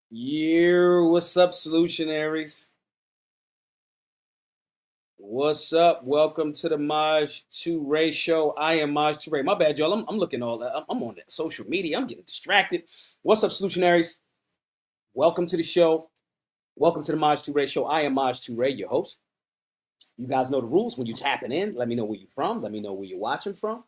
Yeah, what's up, solutionaries? What's up? Welcome to the Maj 2 Ray show. I am Maj 2 Ray. My bad, y'all. I'm looking all that. I'm on that social media. I'm getting distracted. What's up, solutionaries? Welcome to the show. Welcome to the Maj 2 Ray show. I am Maj 2 Ray, your host. You guys know the rules. When you tapping in, let me know where you're from. Let me know where you're watching from.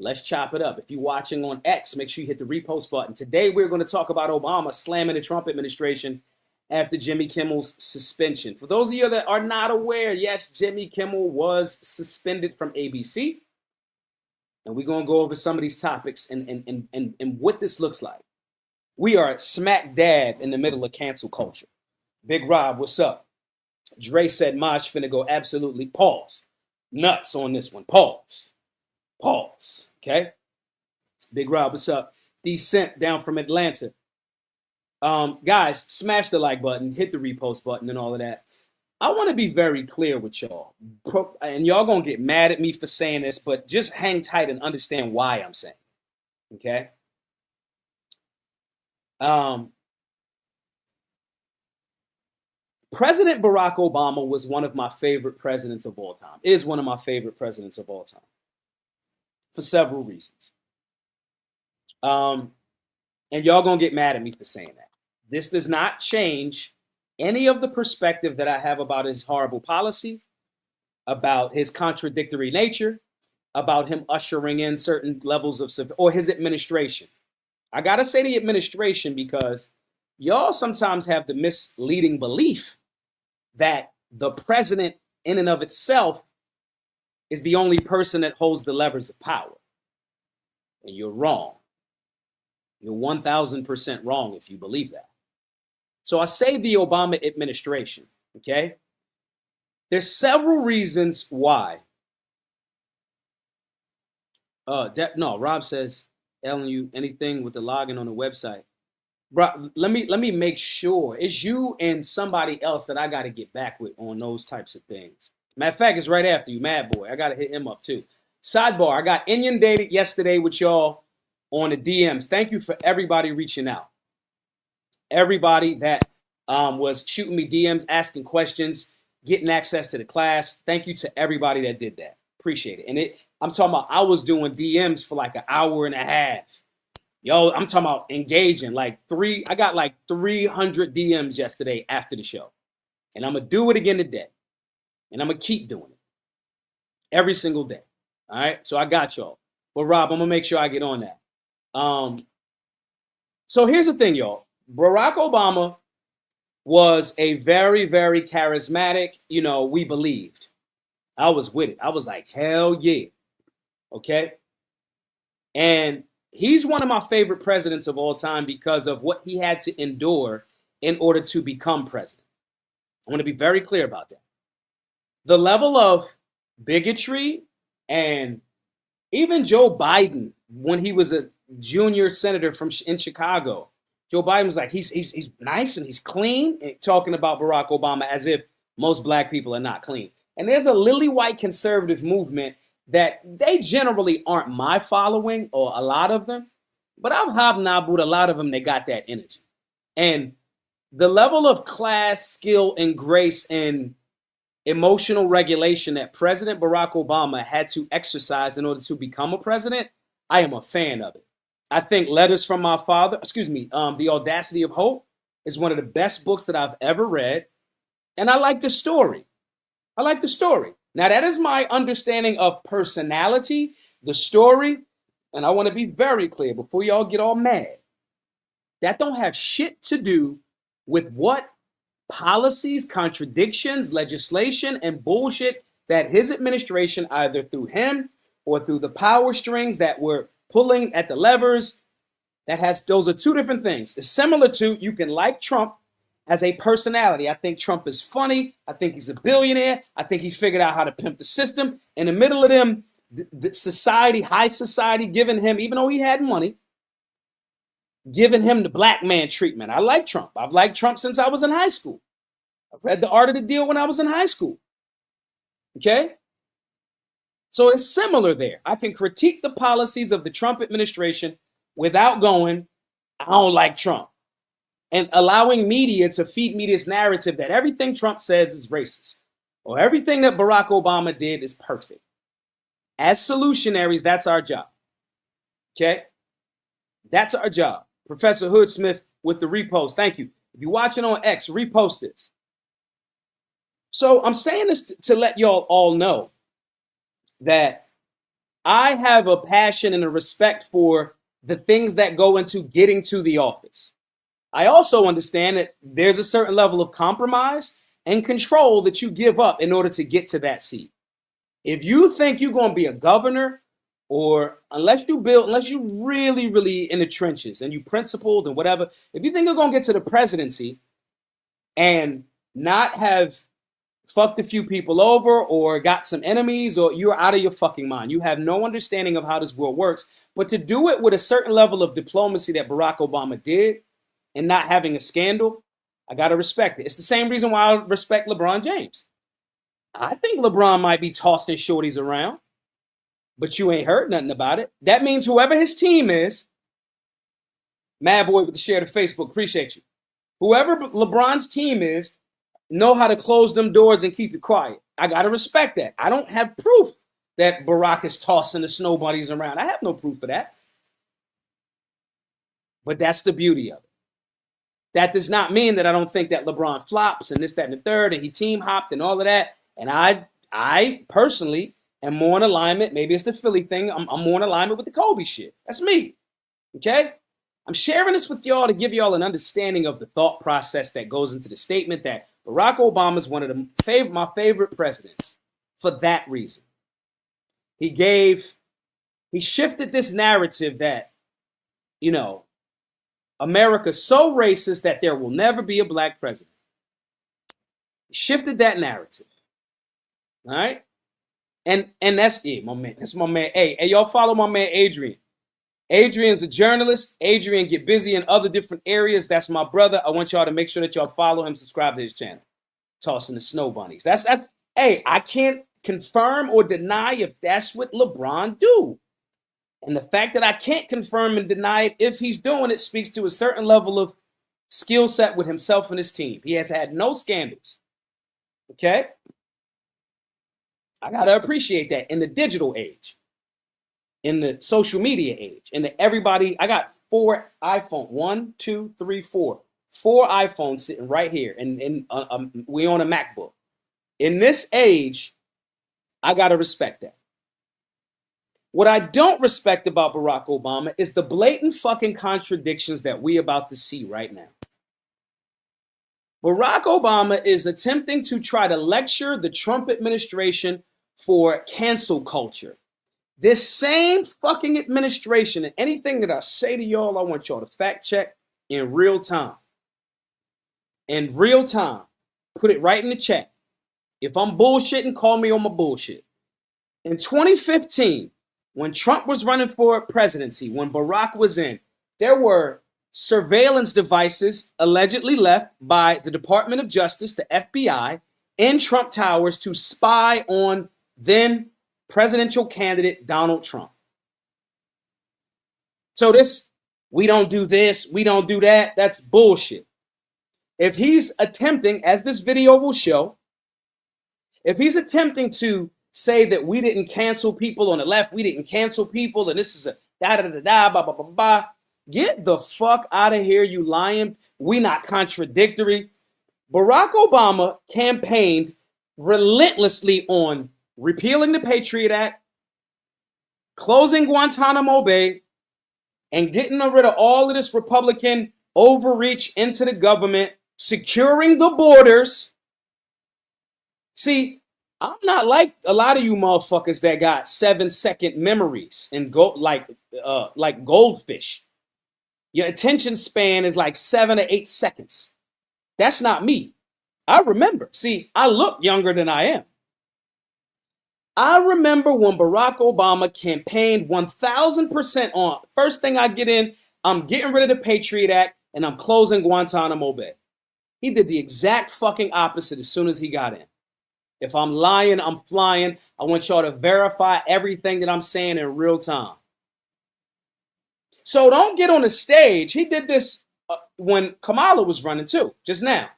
Let's chop it up. If you're watching on X, make sure you hit the repost button. Today, we're going to talk about Obama slamming the Trump administration after Jimmy Kimmel's suspension. For those of you that are not aware, yes, Jimmy Kimmel was suspended from ABC. And we're going to go over some of these topics and what this looks like. We are smack dab in the middle of cancel culture. Big Rob, what's up? Dre said Maj finna go absolutely pause. Nuts on this one. Pause. Pause. Okay? Big Rob, what's up? Decent down from Atlanta. Guys, smash the like button, hit the repost button, and all of that. I want to be very clear with y'all, and y'all gonna get mad at me for saying this, but just hang tight and understand why I'm saying it, okay? President Barack Obama was one of my favorite presidents of all time, is one of my favorite presidents of all time, for several reasons. And y'all gonna get mad at me for saying that. This does not change any of the perspective that I have about his horrible policy, about his contradictory nature, about him ushering in certain levels of or his administration. I gotta say the administration because y'all sometimes have the misleading belief that the president in and of itself is the only person that holds the levers of power. And you're wrong. You're 1000% wrong if you believe that. So I say the Obama administration, okay? There's several reasons why. No, Rob says, Ellen, you anything with the login on the website. Bro, let me make sure. It's you and somebody else that I got to get back with on those types of things. Matter of fact, it's right after you, Mad Boy. I got to hit him up too. Sidebar, I got inundated yesterday with y'all on the DMs. Thank you for everybody reaching out. Everybody that was shooting me DMs, asking questions, getting access to the class. Thank you to everybody that did that. Appreciate it. And I'm talking about I was doing DMs for like an hour and a half. Yo, I'm talking about engaging. I got like 300 DMs yesterday after the show. And I'm going to do it again today. And I'm going to keep doing it. Every single day. All right? So I got y'all. But Rob, I'm going to make sure I get on that. So here's the thing, y'all. Barack Obama was a very, very charismatic, we believed. I was with it. I was like, hell yeah. Okay? And he's one of my favorite presidents of all time because of what he had to endure in order to become president. I want to be very clear about that. The level of bigotry and even Joe Biden, when he was a junior senator in Chicago, Joe Biden was like, he's nice and he's clean, and talking about Barack Obama as if most black people are not clean. And there's a lily white conservative movement that they generally aren't my following, or a lot of them, but I've hobnobbed with a lot of them. They got that energy. And the level of class, skill, and grace and emotional regulation that President Barack Obama had to exercise in order to become a president, I am a fan of it. I think Letters from My Father, The Audacity of Hope is one of the best books that I've ever read. And I like the story. Now, that is my understanding of personality, the story, and I want to be very clear before y'all get all mad. That don't have shit to do with what policies, contradictions, legislation, and bullshit that his administration, either through him or through the power strings that were pulling at the levers, those are two different things. It's similar to, you can like Trump as a personality. I think Trump is funny. I think he's a billionaire. I think he figured out how to pimp the system. In the middle of them, the society, high society, giving him, even though he had money, giving him the black man treatment. I like Trump. I've liked Trump since I was in high school. I read The Art of the Deal when I was in high school. Okay? So it's similar there. I can critique the policies of the Trump administration without going, I don't like Trump. and allowing media to feed me this narrative that everything Trump says is racist or everything that Barack Obama did is perfect. As solutionaries, that's our job. Okay? That's our job. Professor Hoodsmith with the repost. Thank you. If you're watching on X, repost this. So I'm saying this to let y'all all know that I have a passion and a respect for the things that go into getting to the office. I also understand that there's a certain level of compromise and control that you give up in order to get to that seat. If you think you're going to be a governor, or unless you really in the trenches and you principled and whatever, if you think you're going to get to the presidency and not have fucked a few people over or got some enemies, or you're out of your fucking mind. You have no understanding of how this world works. But to do it with a certain level of diplomacy that Barack Obama did and not having a scandal, I got to respect it. It's the same reason why I respect LeBron James. I think LeBron might be tossing shorties around, but you ain't heard nothing about it. That means whoever his team is, Mad Boy with the share to Facebook, appreciate you. Whoever LeBron's team is, know how to close them doors and keep it quiet. I got to respect that. I don't have proof that Barack is tossing the snow bunnies around. I have no proof of that. But that's the beauty of it. That does not mean that I don't think that LeBron flops and this, that, and the third, and he team hopped and all of that. And I personally am more in alignment. Maybe it's the Philly thing. I'm more in alignment with the Kobe shit. That's me. Okay? I'm sharing this with y'all to give y'all an understanding of the thought process that goes into the statement that Barack Obama is one of my favorite presidents for that reason. He shifted this narrative that, America's so racist that there will never be a black president. He shifted that narrative. All right? And that's it, my man. That's my man. Hey, y'all follow my man Adrian. Adrian's a journalist. Adrian get busy in other different areas. That's my brother. I want y'all to make sure that y'all follow him, subscribe to his channel. Tossing the snow bunnies. Hey, I can't confirm or deny if that's what LeBron do. And the fact that I can't confirm and deny it if he's doing it speaks to a certain level of skill set with himself and his team. He has had no scandals. Okay? I got to appreciate that in the digital age. In the social media age, in the everybody, I got 4 iPhone, 1, 2, 3, 4 iPhones sitting right here, and we on a MacBook. In this age, I gotta respect that. What I don't respect about Barack Obama is the blatant fucking contradictions that we about to see right now. Barack Obama is attempting to try to lecture the Trump administration for cancel culture. This same fucking administration, and anything that I say to y'all, I want y'all to fact check in real time. In real time. Put it right in the chat. If I'm bullshitting, call me on my bullshit. In 2015, when Trump was running for presidency, when Barack was in, there were surveillance devices allegedly left by the Department of Justice, the FBI, in Trump Towers to spy on then presidential candidate Donald Trump. So we don't do this, we don't do that, that's bullshit. If he's attempting, as this video will show, if he's attempting to say that we didn't cancel people on the left, we didn't cancel people, and this is a da-da-da-da, ba-ba-ba-ba, get the fuck out of here, you lying. We not contradictory. Barack Obama campaigned relentlessly on repealing the Patriot Act, closing Guantanamo Bay, and getting rid of all of this Republican overreach into the government, securing the borders. See, I'm not like a lot of you motherfuckers that got 7-second memories and go like goldfish. Your attention span is like 7 to 8 seconds. That's not me. I remember. See, I look younger than I am. I remember when Barack Obama campaigned 1,000% on, first thing I get in, I'm getting rid of the Patriot Act and I'm closing Guantanamo Bay. He did the exact fucking opposite as soon as he got in. If I'm lying, I'm flying. I want y'all to verify everything that I'm saying in real time. So don't get on the stage. He did this when Kamala was running too, just now.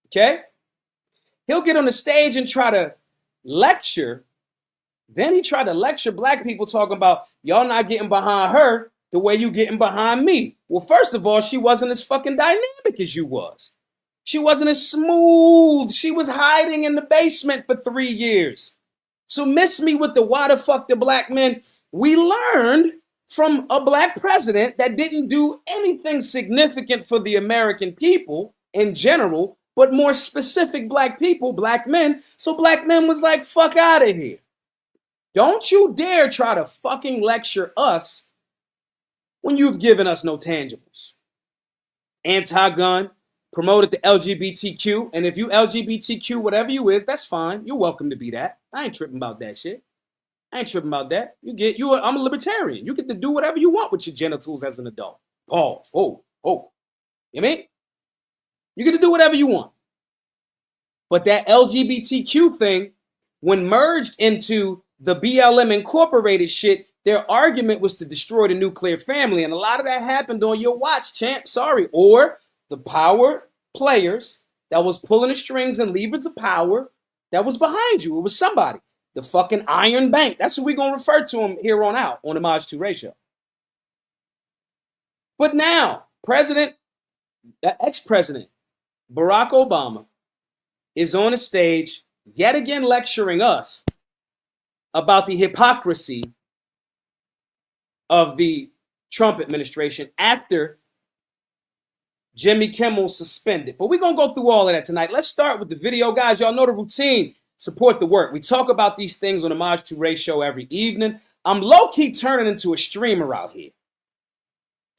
Okay? He'll get on the stage and try to lecture. Then he tried to lecture black people talking about y'all not getting behind her the way you getting behind me. Well, first of all, she wasn't as fucking dynamic as you was. She wasn't as smooth. She was hiding in the basement for 3 years. So miss me with the why the fuck the black men. We learned from a black president that didn't do anything significant for the American people in general, but more specific black people, black men. So black men was like, fuck out of here. Don't you dare try to fucking lecture us when you've given us no tangibles. Anti-gun, promoted the LGBTQ, and if you LGBTQ, whatever you is, that's fine. You're welcome to be that. I ain't tripping about that shit. I ain't tripping about that. I'm a libertarian. You get to do whatever you want with your genitals as an adult. Pause. Oh. You know what I mean? You get to do whatever you want. But that LGBTQ thing, when merged into the BLM Incorporated shit, their argument was to destroy the nuclear family. And a lot of that happened on your watch, champ. Sorry. Or the power players that was pulling the strings and levers of power that was behind you. It was somebody. The fucking Iron Bank. That's what we're going to refer to him here on out on the Maj 2 ratio. But now, ex-president Barack Obama is on a stage yet again lecturing us about the hypocrisy of the Trump administration after Jimmy Kimmel suspended. But we're going to go through all of that tonight. Let's start with the video, guys. Y'all know the routine. Support the work. We talk about these things on the Maj 2 ratio every evening. I'm low-key turning into a streamer out here.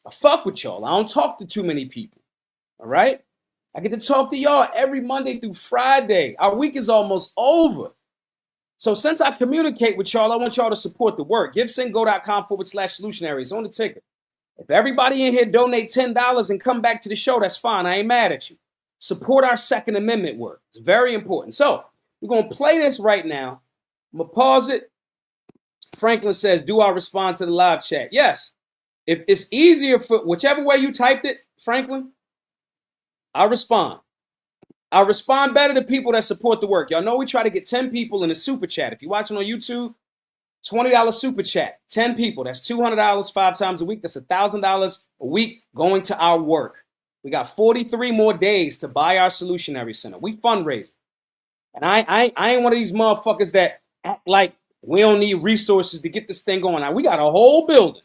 I fuck with y'all. I don't talk to too many people. All right? I get to talk to y'all every Monday through Friday. Our week is almost over. So since I communicate with y'all, I want y'all to support the work. GiveSendGo.com/solutionaries on the ticket. If everybody in here donate $10 and come back to the show, that's fine. I ain't mad at you. Support our Second Amendment work. It's very important. So we're going to play this right now. I'm going to pause it. Franklin says, do I respond to the live chat? Yes. If it's easier for whichever way you typed it, Franklin, I respond. I respond better to people that support the work. Y'all know we try to get 10 people in a super chat. If you're watching on YouTube, $20 super chat, 10 people. That's $200 5 times a week. That's $1,000 a week going to our work. We got 43 more days to buy our Solutionary Center. We fundraising. And I ain't one of these motherfuckers that act like we don't need resources to get this thing going. Now, we got a whole building.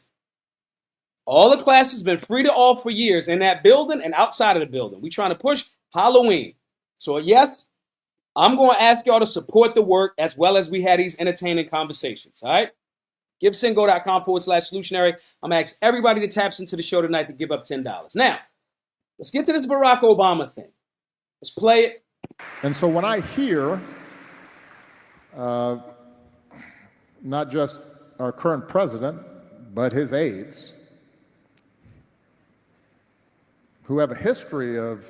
All the classes been free to all for years in that building and outside of the building. We trying to push Halloween. So yes, I'm going to ask y'all to support the work as well as we had these entertaining conversations. All right? GiveSendGo.com/solutionary. I'm going to ask everybody that taps into the show tonight to give up $10. Now, let's get to this Barack Obama thing. Let's play it. And so when I hear not just our current president, but his aides, who have a history of...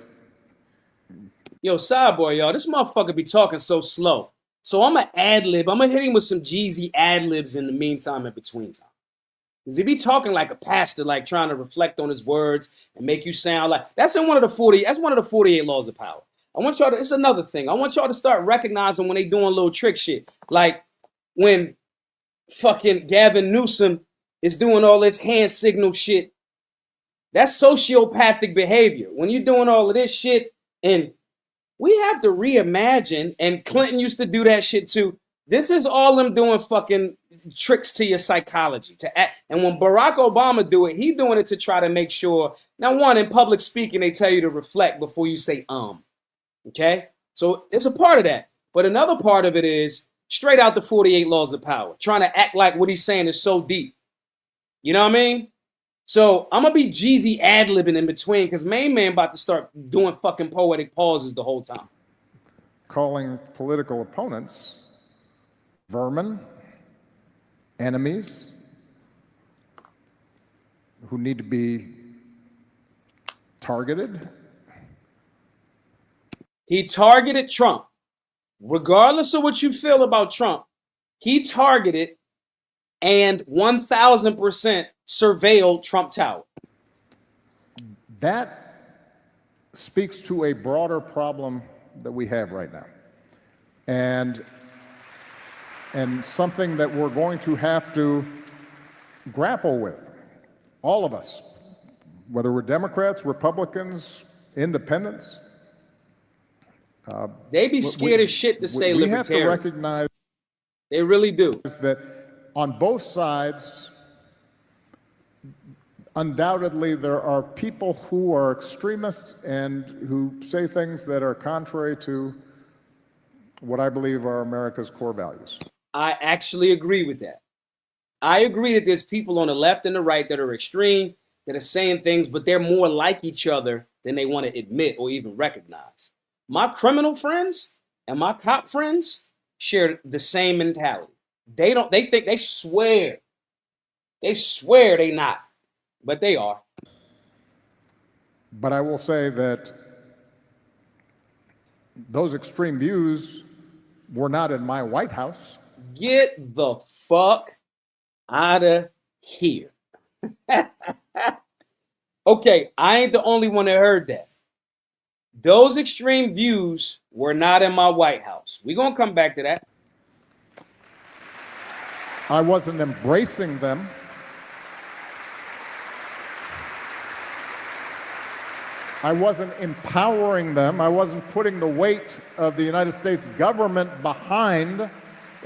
Yo, sidebar, y'all. This motherfucker be talking so slow. So I'm going to ad-lib. I'm going to hit him with some Jeezy ad-libs in the meantime, in between time. Because he be talking like a pastor, like trying to reflect on his words and make you sound like... That's one of the 48 laws of power. I want y'all to... It's another thing. I want y'all to start recognizing when they doing little trick shit. Like when fucking Gavin Newsom is doing all this hand signal shit. That's sociopathic behavior. When you're doing all of this shit, and we have to reimagine, and Clinton used to do that shit too. This is all them doing fucking tricks to your psychology. And when Barack Obama do it, he doing it to try to make sure. Now, one, in public speaking, they tell you to reflect before you say okay? So it's a part of that. But another part of it is straight out the 48 laws of power, trying to act like what he's saying is so deep. You know what I mean? So I'm going to be Jeezy ad-libbing in between because Main Man about to start doing fucking poetic pauses the whole time. Calling political opponents vermin, enemies, who need to be targeted. He targeted Trump. Regardless of what you feel about Trump, he targeted and 1,000% surveilled Trump Tower. That speaks to a broader problem that we have right now. And something that we're going to have to grapple with, all of us, whether we're Democrats, Republicans, independents. They be scared as shit to say we have to libertarian. recognize They really do. that on both sides, undoubtedly there are people who are extremists and who say things that are contrary to what I believe are America's core values. I actually agree with that. I agree that there's people on the left and the right that are extreme, that are saying things, but they're more like each other than they want to admit or even recognize. My criminal friends and my cop friends share the same mentality. They swear they not, but they are. But I will say that those extreme views were not in my White House. Get the fuck out of here. Okay, I ain't the only one that heard that. Those extreme views were not in my White House. We're going to come back to that. I wasn't embracing them. I wasn't empowering them. I wasn't putting the weight of the United States government behind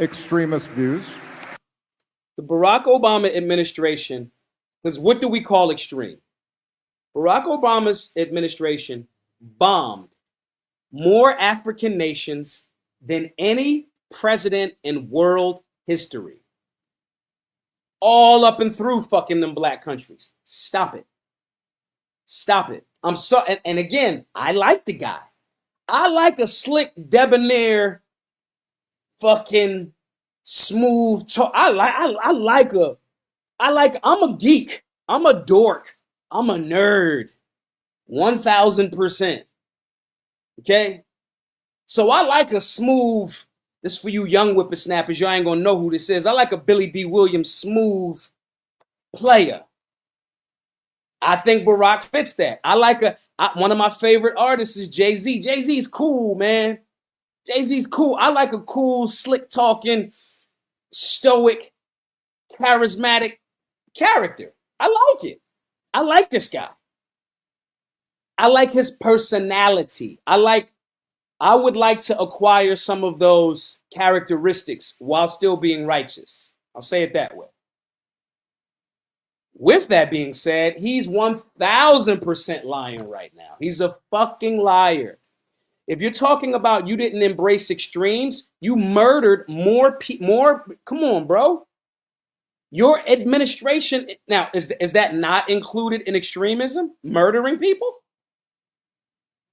extremist views. The Barack Obama administration, because what do we call extreme? Barack Obama's administration bombed more African nations than any president in world history. All up and through fucking them black countries. Stop it. Stop it. I'm sorry. And again, I like the guy. I like a slick, debonair, fucking smooth talk. I'm a geek. I'm a dork. I'm a nerd. 1000%. Okay? So I like a smooth, this for you young whippersnappers, y'all ain't gonna know who this is. I like a Billy D. Williams smooth player. I think Barack fits that. One of my favorite artists is Jay-Z. Jay-Z's cool, man. Jay-Z's cool. I like a cool, slick talking, stoic, charismatic character. I like it. I like this guy. I like his personality. I would like to acquire some of those characteristics while still being righteous. I'll say it that way. With that being said, he's 1000% lying right now. He's a fucking liar. If you're talking about you didn't embrace extremes, you murdered more. Come on, bro. Your administration now is that not included in extremism? Murdering people?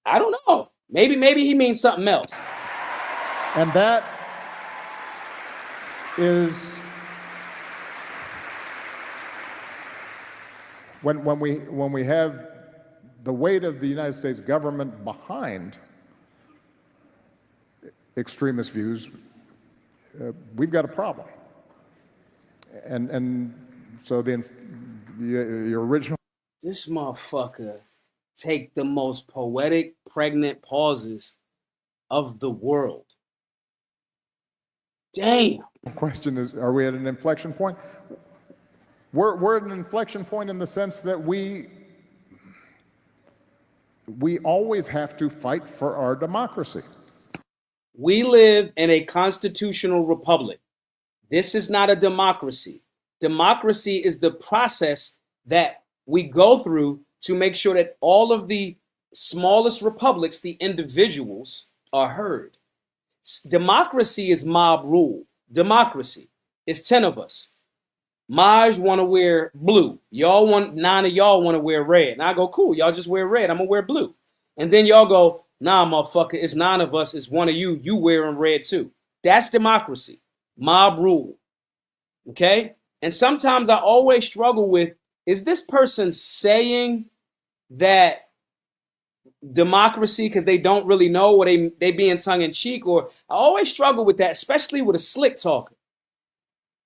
I don't know. Maybe he means something else. And that is when we have the weight of the United States government behind extremist views, we've got a problem. And so your original. This motherfucker take the most poetic, pregnant pauses of the world. Damn. The question is, are we at an inflection point? We're at an inflection point in the sense that we always have to fight for our democracy. We live in a constitutional republic. This is not a democracy. Democracy is the process that we go through to make sure that all of the smallest republics, the individuals, are heard. Democracy is mob rule. Democracy. It's 10 of us. Maj want to wear blue. 9 of y'all want to wear red. And I go, cool, y'all just wear red. I'm going to wear blue. And then y'all go, nah, motherfucker, it's 9 of us. It's 1 of you. You wearing red too. That's democracy. Mob rule. Okay? And sometimes I always struggle with, is this person saying that democracy because they don't really know, or they being tongue in cheek? Or I always struggle with that, especially with a slick talker.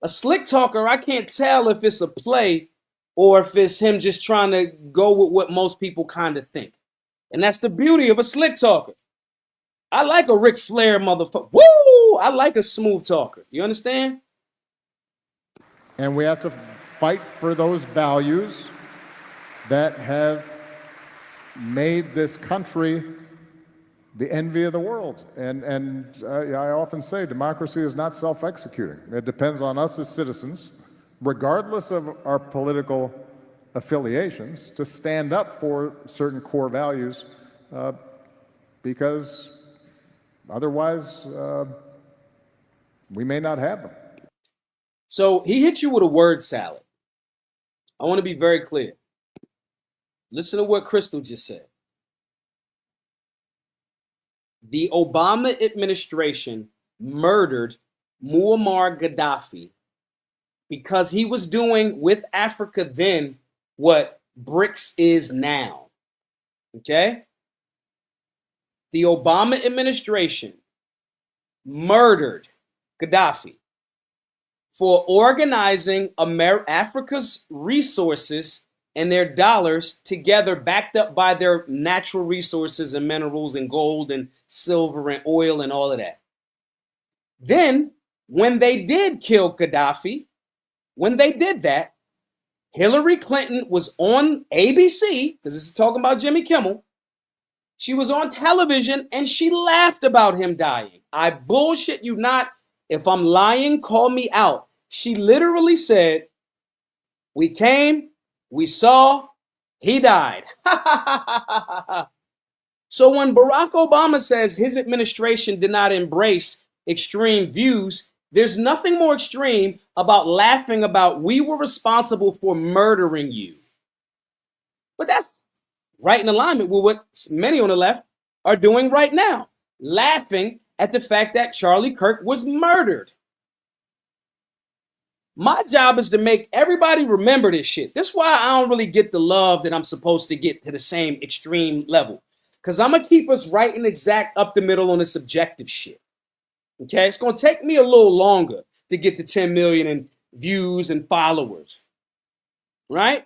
A slick talker, I can't tell if it's a play or if it's him just trying to go with what most people kind of think. And that's the beauty of a slick talker. I like a Ric Flair motherfucker. Woo! I like a smooth talker. You understand? And we have to fight for those values that have made this country the envy of the world. And I often say democracy is not self-executing. It depends on us as citizens, regardless of our political affiliations, to stand up for certain core values, because otherwise we may not have them. So he hit you with a word salad. I want to be very clear. Listen to what Crystal just said. The Obama administration murdered Muammar Gaddafi because he was doing with Africa then what BRICS is now. Okay? The Obama administration murdered Gaddafi for organizing Africa's resources and their dollars together, backed up by their natural resources and minerals and gold and silver and oil and all of that. Then, when they did kill Gaddafi, when they did that, Hillary Clinton was on ABC, because this is talking about Jimmy Kimmel. She was on television and she laughed about him dying. I bullshit you not. If I'm lying, call me out. She literally said, we came, we saw, he died. So when Barack Obama says his administration did not embrace extreme views, there's nothing more extreme about laughing about we were responsible for murdering you. But that's right in alignment with what many on the left are doing right now, laughing at the fact that Charlie Kirk was murdered. My job is to make everybody remember this shit. That's why I don't really get the love that I'm supposed to get to the same extreme level. Because I'm going to keep us right and exact up the middle on the subjective shit. Okay? It's going to take me a little longer to get to 10 million in views and followers. Right?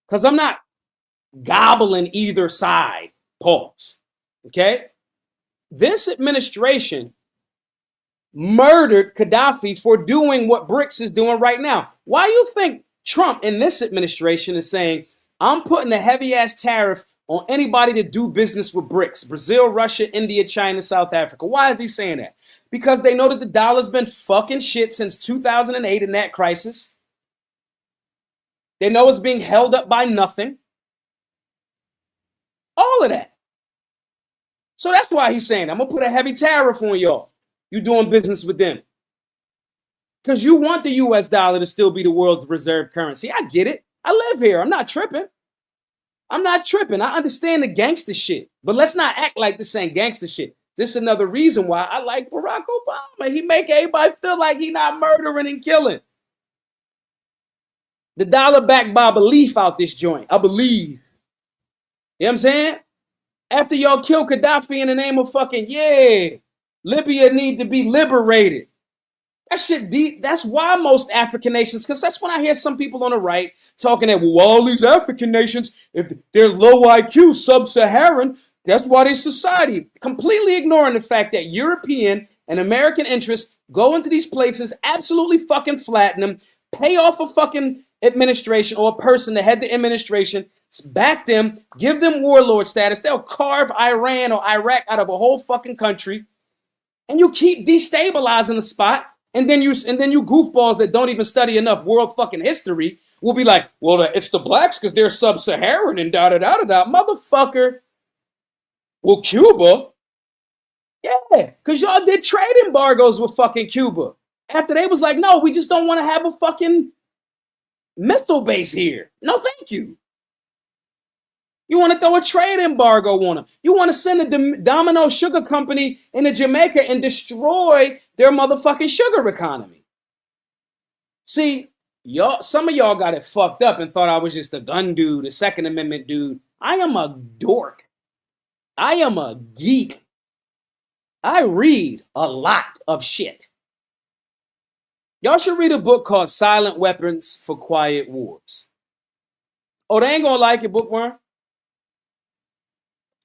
Because I'm not gobbling either side. Pause. Okay? This administration murdered Gaddafi for doing what BRICS is doing right now. Why you think Trump in this administration is saying, I'm putting a heavy ass tariff on anybody to do business with BRICS, Brazil, Russia, India, China, South Africa? Why is he saying that? Because they know that the dollar's been fucking shit since 2008 in that crisis. They know it's being held up by nothing. All of that. So that's why he's saying, I'm going to put a heavy tariff on y'all. You doing business with them. Because you want the US dollar to still be the world's reserve currency. I get it. I live here. I'm not tripping. I understand the gangster shit. But let's not act like this ain't gangster shit. This is another reason why I like Barack Obama. He make everybody feel like he not murdering and killing. The dollar backed by belief out this joint. I believe. You know what I'm saying? After y'all kill Gaddafi in the name of fucking, Libya need to be liberated. That shit deep. That's why most African nations, because that's when I hear some people on the right talking that, well, all these African nations, if they're low IQ, sub-Saharan, that's why they society. Completely ignoring the fact that European and American interests go into these places, absolutely fucking flatten them, pay off a fucking administration or a person to head the administration, back them, give them warlord status. They'll carve Iran or Iraq out of a whole fucking country. And you keep destabilizing the spot, and then you goofballs that don't even study enough world fucking history will be like, well, it's the blacks because they're sub-Saharan and da-da-da-da-da. Motherfucker. Well, Cuba? Yeah, because y'all did trade embargoes with fucking Cuba. After they was like, no, we just don't want to have a fucking missile base here. No, thank you. You want to throw a trade embargo on them. You want to send a Domino Sugar Company into Jamaica and destroy their motherfucking sugar economy. See, some of y'all got it fucked up and thought I was just a gun dude, a Second Amendment dude. I am a dork. I am a geek. I read a lot of shit. Y'all should read a book called Silent Weapons for Quiet Wars. Oh, they ain't gonna like it, bookworm?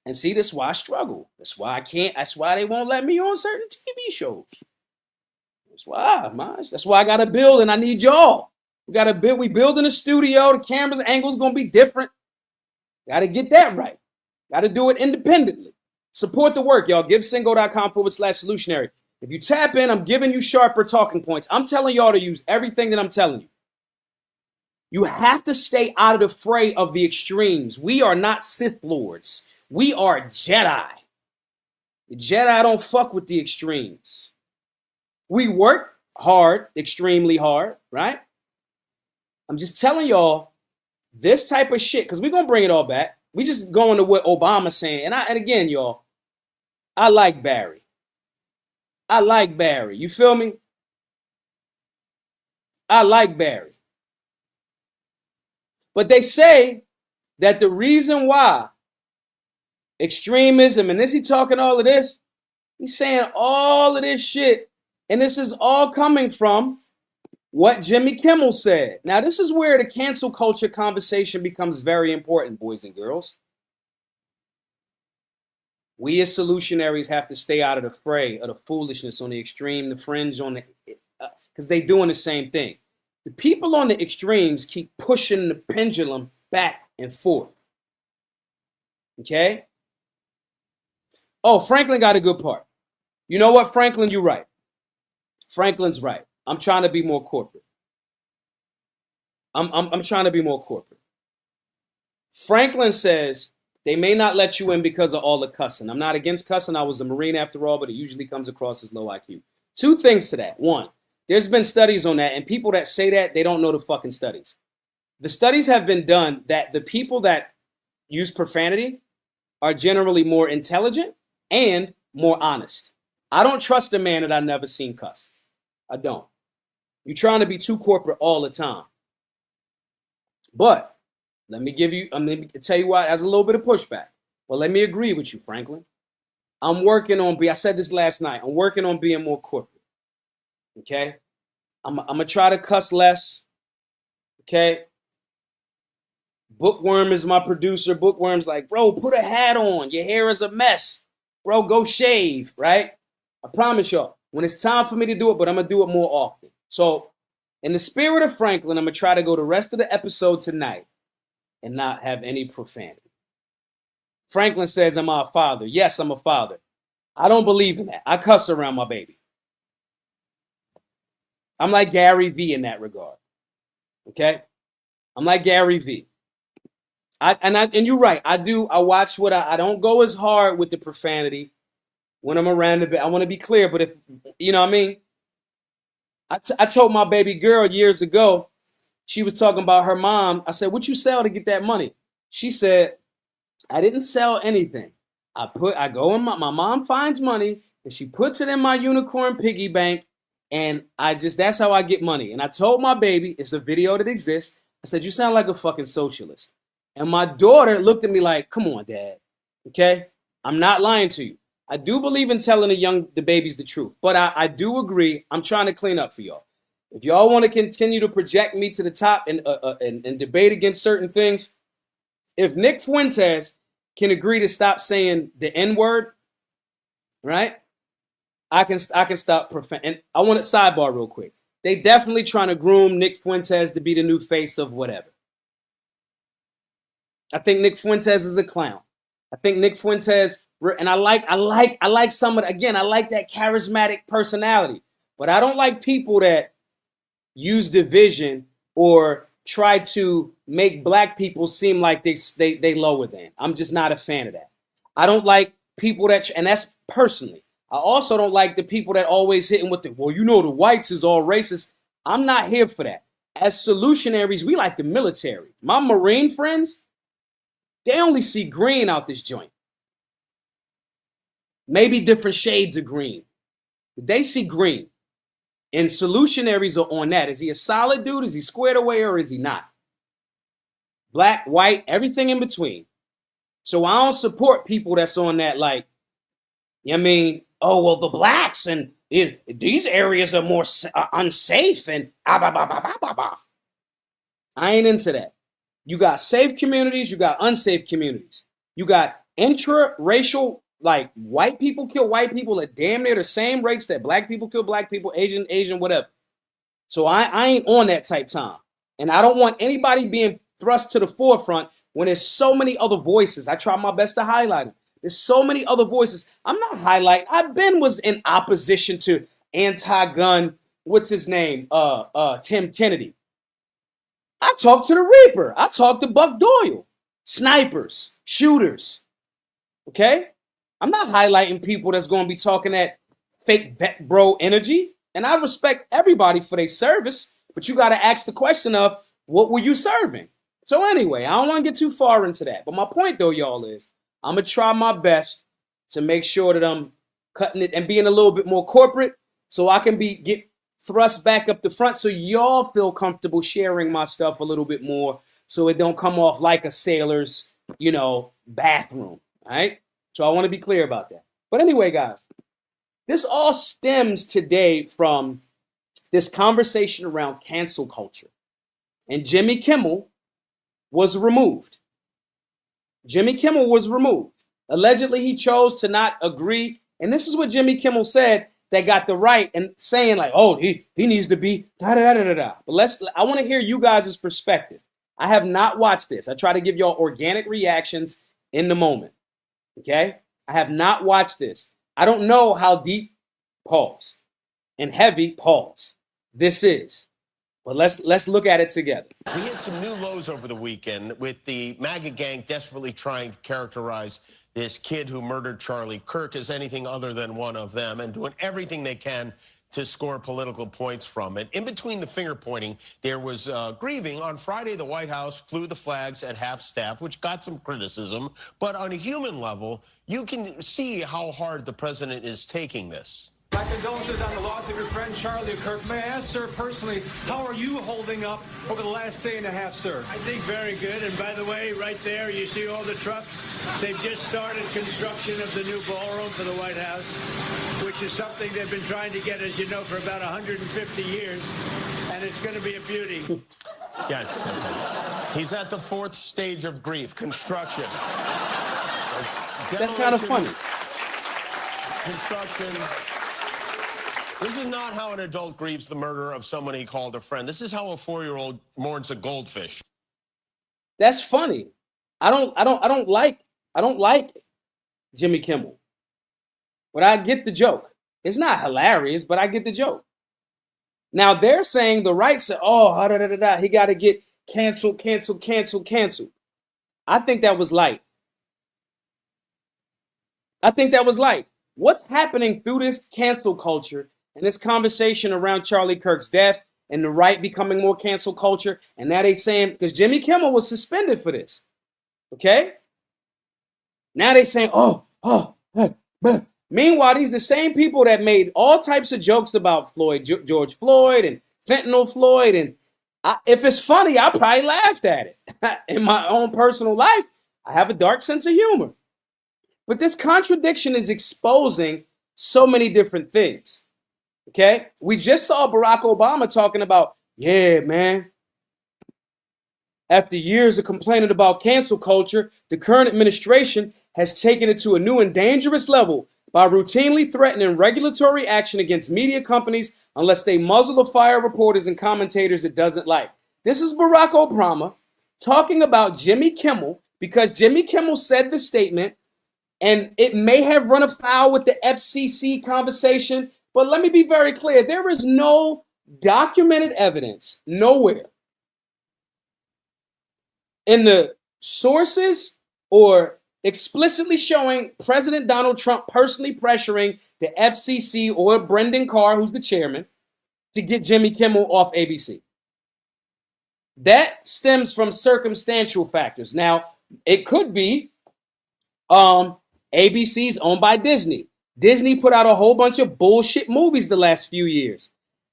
And see, that's why I struggle. That's why I can't. That's why they won't let me on certain TV shows. That's why, man. That's why I got to build, and I need y'all. We got to build. We build in a studio. The camera's angle's gonna be different. Got to get that right. Got to do it independently. Support the work, y'all. GiveSingo.com/solutionary. If you tap in, I'm giving you sharper talking points. I'm telling y'all to use everything that I'm telling you. You have to stay out of the fray of the extremes. We are not Sith Lords. We are Jedi. The Jedi don't fuck with the extremes. We work hard, extremely hard, right? I'm just telling y'all this type of shit, because we're going to bring it all back. We just going to what Obama's saying. And again, y'all, I like Barry. I like Barry. You feel me? I like Barry. But they say that the reason why extremism, and is he talking all of this? He's saying all of this shit, and this is all coming from what Jimmy Kimmel said. Now, this is where the cancel culture conversation becomes very important, boys and girls. We as solutionaries have to stay out of the fray of the foolishness on the extreme, the fringe on the, because they doing the same thing. The people on the extremes keep pushing the pendulum back and forth. Okay? Oh, Franklin got a good part. You know what, Franklin? You're right. Franklin's right. I'm trying to be more corporate. I'm trying to be more corporate. Franklin says they may not let you in because of all the cussing. I'm not against cussing. I was a Marine after all, but it usually comes across as low IQ. Two things to that. One, there's been studies on that, and people that say that, they don't know the fucking studies. The studies have been done that the people that use profanity are generally more intelligent and more honest. I don't trust a man that I've never seen cuss. I don't. You're trying to be too corporate all the time. But let me tell you why. There's a little bit of pushback. But let me agree with you, Franklin. I'm working on I said this last night. I'm working on being more corporate. Okay? I'm going to try to cuss less. Okay? Bookworm is my producer. Bookworm's like, bro, put a hat on. Your hair is a mess. Bro, go shave, right? I promise y'all, when it's time for me to do it, but I'm going to do it more often. So, in the spirit of Franklin, I'm going to try to go the rest of the episode tonight and not have any profanity. Franklin says, am I a father? Yes, I'm a father. I don't believe in that. I cuss around my baby. I'm like Gary V in that regard. Okay? I'm like Gary V. And you're right. I watch what I don't go as hard with the profanity when I'm around the bed. I want to be clear, but if, you know what I mean? I told my baby girl years ago, she was talking about her mom. I said, what you sell to get that money? She said, I didn't sell anything. I go in my mom finds money and she puts it in my unicorn piggy bank. And that's how I get money. And I told my baby, it's a video that exists. I said, you sound like a fucking socialist. And my daughter looked at me like, come on, Dad. Okay? I'm not lying to you. I do believe in telling the babies the truth. But I do agree. I'm trying to clean up for y'all. If y'all want to continue to project me to the top and debate against certain things, if Nick Fuentes can agree to stop saying the N-word, right? I can stop and I want to sidebar real quick. They definitely trying to groom Nick Fuentes to be the new face of whatever. I think Nick Fuentes is a clown. I think Nick Fuentes, and I like some of again, I like that charismatic personality, but I don't like people that use division or try to make black people seem like they lower than. I'm just not a fan of that. I don't like people and that's personally. I also don't like the people that always hitting with the whites is all racist. I'm not here for that. As solutionaries, we like the military. My Marine friends, they only see green out this joint. Maybe different shades of green. But they see green. And solutionaries are on that. Is he a solid dude? Is he squared away or is he not? Black, white, everything in between. So I don't support people that's on that like, you know what I mean? Oh, well, the blacks and these areas are more unsafe and I ain't into that. You got safe communities, you got unsafe communities. You got intra-racial, like white people kill white people at damn near the same rates that black people kill black people, Asian, whatever. So I ain't on that type time. And I don't want anybody being thrust to the forefront when there's so many other voices. I try my best to highlight them. There's so many other voices. I'm not highlighting. Was in opposition to anti-gun, what's his name? Tim Kennedy. I talked to the Reaper. I talked to Buck Doyle. Snipers, shooters. Okay? I'm not highlighting people that's going to be talking that fake vet bro energy. And I respect everybody for their service, but you got to ask the question of, what were you serving? So anyway, I don't want to get too far into that. But my point, though, y'all, is I'm going to try my best to make sure that I'm cutting it and being a little bit more corporate so I can get thrust back up the front so y'all feel comfortable sharing my stuff a little bit more so it don't come off like a sailor's, bathroom, all right? So I want to be clear about that. But anyway, guys, this all stems today from this conversation around cancel culture. And Jimmy Kimmel was removed. Jimmy Kimmel was removed. Allegedly, he chose to not agree. And this is what Jimmy Kimmel said that got the right and saying like, oh, he needs to be da-da-da-da-da. But I want to hear you guys' perspective. I have not watched this. I try to give y'all organic reactions in the moment. Okay? I have not watched this. I don't know how deep, pause, and heavy, pause, this is. But let's look at it together. We hit some new lows over the weekend with the MAGA gang desperately trying to characterize this kid who murdered Charlie Kirk as anything other than one of them and doing everything they can to score political points from it. In between the finger pointing, there was grieving. On Friday, the White House flew the flags at half staff, which got some criticism. But on a human level, you can see how hard the president is taking this. My condolences on the loss of your friend Charlie Kirk. May I ask, sir, personally, how are you holding up over the last day and a half, sir? I think very good. And by the way, right there, you see all the trucks. They've just started construction of the new ballroom for the White House, which is something they've been trying to get, as you know, for about 150 years. And it's going to be a beauty. Yes. He's at the fourth stage of grief, construction. That's kind of funny. Construction. This is not how an adult grieves the murder of someone he called a friend. This is how a 4-year-old mourns a goldfish. That's funny. I don't like Jimmy Kimmel. But I get the joke. It's not hilarious, but I get the joke. Now they're saying the right say, oh, he got to get canceled. I think that was light. What's happening through this cancel culture and this conversation around Charlie Kirk's death and the right becoming more cancel culture, and now they saying, because Jimmy Kimmel was suspended for this, okay? Now they saying, Meanwhile, these the same people that made all types of jokes about George Floyd and fentanyl Floyd, and if it's funny, I probably laughed at it. In my own personal life, I have a dark sense of humor. But this contradiction is exposing so many different things. Okay? We just saw Barack Obama talking about, yeah, man, after years of complaining about cancel culture, the current administration has taken it to a new and dangerous level by routinely threatening regulatory action against media companies unless they muzzle or fire reporters and commentators it doesn't like. This is Barack Obama talking about Jimmy Kimmel because Jimmy Kimmel said the statement, and it may have run afoul with the FCC conversation, but let me be very clear. There is no documented evidence, nowhere, in the sources or explicitly showing President Donald Trump personally pressuring the FCC or Brendan Carr, who's the chairman, to get Jimmy Kimmel off ABC. That stems from circumstantial factors. Now, it could be ABC's owned by Disney. Disney put out a whole bunch of bullshit movies the last few years.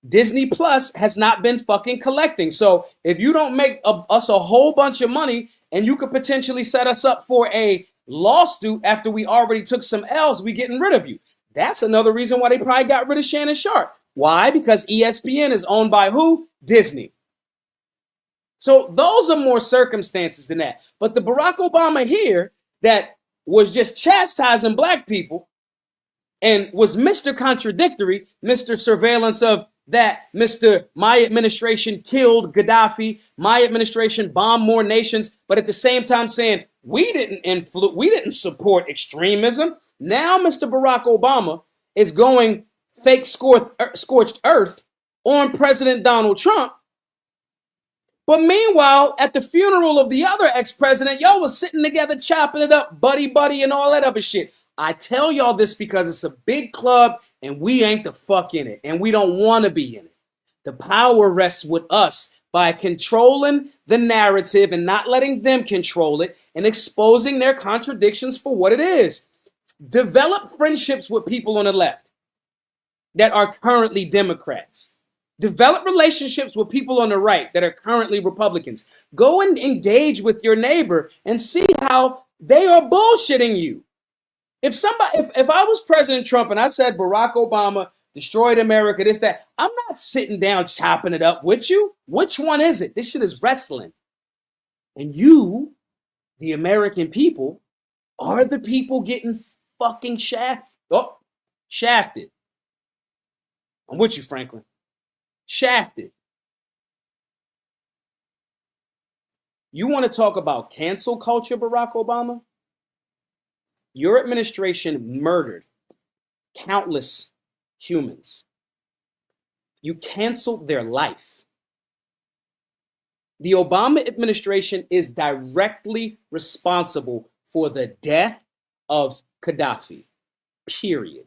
Disney Plus has not been fucking collecting. So if you don't make us a whole bunch of money and you could potentially set us up for a lawsuit after we already took some L's, we getting rid of you. That's another reason why they probably got rid of Shannon Sharp. Why? Because ESPN is owned by who? Disney. So those are more circumstances than that. But the Barack Obama here that was just chastising black people and was Mr. Contradictory, Mr. Surveillance of that, Mr. My administration killed Gaddafi, my administration bombed more nations, but at the same time saying we didn't support extremism. Now Mr. Barack Obama is going fake scorched earth on President Donald Trump. But meanwhile, at the funeral of the other ex-president, y'all was sitting together chopping it up, buddy, and all that other shit. I tell y'all this because it's a big club and we ain't the fuck in it and we don't want to be in it. The power rests with us by controlling the narrative and not letting them control it and exposing their contradictions for what it is. Develop friendships with people on the left that are currently Democrats. Develop relationships with people on the right that are currently Republicans. Go and engage with your neighbor and see how they are bullshitting you. If I was President Trump and I said Barack Obama destroyed America, this, that, I'm not sitting down chopping it up with you. Which one is it? This shit is wrestling. And you, the American people, are the people getting fucking shafted. I'm with you, Franklin. Shafted. You want to talk about cancel culture, Barack Obama? Your administration murdered countless humans. You canceled their life. The Obama administration is directly responsible for the death of Gaddafi, period.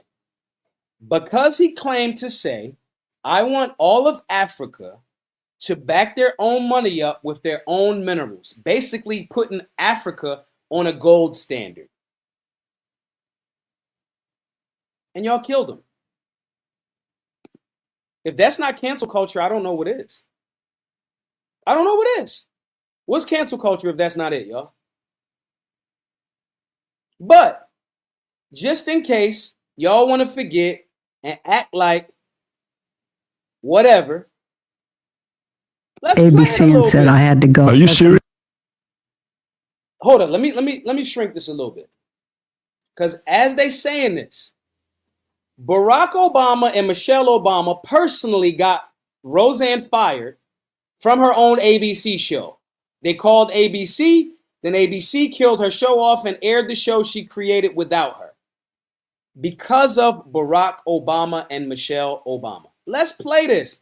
Because he claimed to say, I want all of Africa to back their own money up with their own minerals, basically putting Africa on a gold standard. And y'all killed him. If that's not cancel culture, I don't know what is. I don't know what is. What's cancel culture if that's not it, y'all? But just in case y'all want to forget and act like whatever, let's ABC and said I had to go. Are you serious? Hold on, let me shrink this a little bit. Because as they saying this, Barack Obama and Michelle Obama personally got Roseanne fired from her own ABC show. They called ABC, then ABC killed her show off and aired the show she created without her. Because of Barack Obama and Michelle Obama. Let's play this.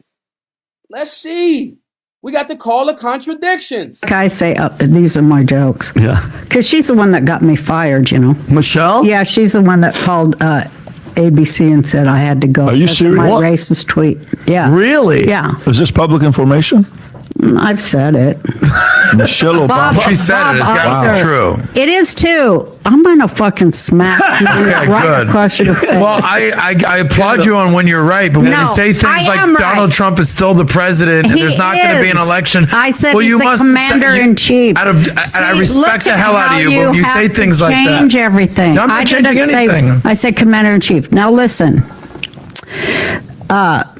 Let's see. We got to call the contradictions. Like I say, these are my jokes. Yeah. Because she's the one that got me fired, you know. Michelle? Yeah, she's the one that called ABC and said I had to go. Are you That's serious? My What? racist tweet. Yeah. Really? Yeah. Is this public information? I've said it. Michelle Obama. Bob- She said it. It's got to be true. It is too. I'm gonna fucking smack you Okay, right good. across your face. Well, I applaud you on when you're right, but when No, you say things I like am Donald right. Trump is still the president and He there's not going to be an is. election, I said well, he's you the must commander-in-chief. And I See, respect look the hell at out of how you, but when you have say to things like that, change everything. No, I'm not I changing didn't say. anything. I said commander-in-chief. Now listen. Bob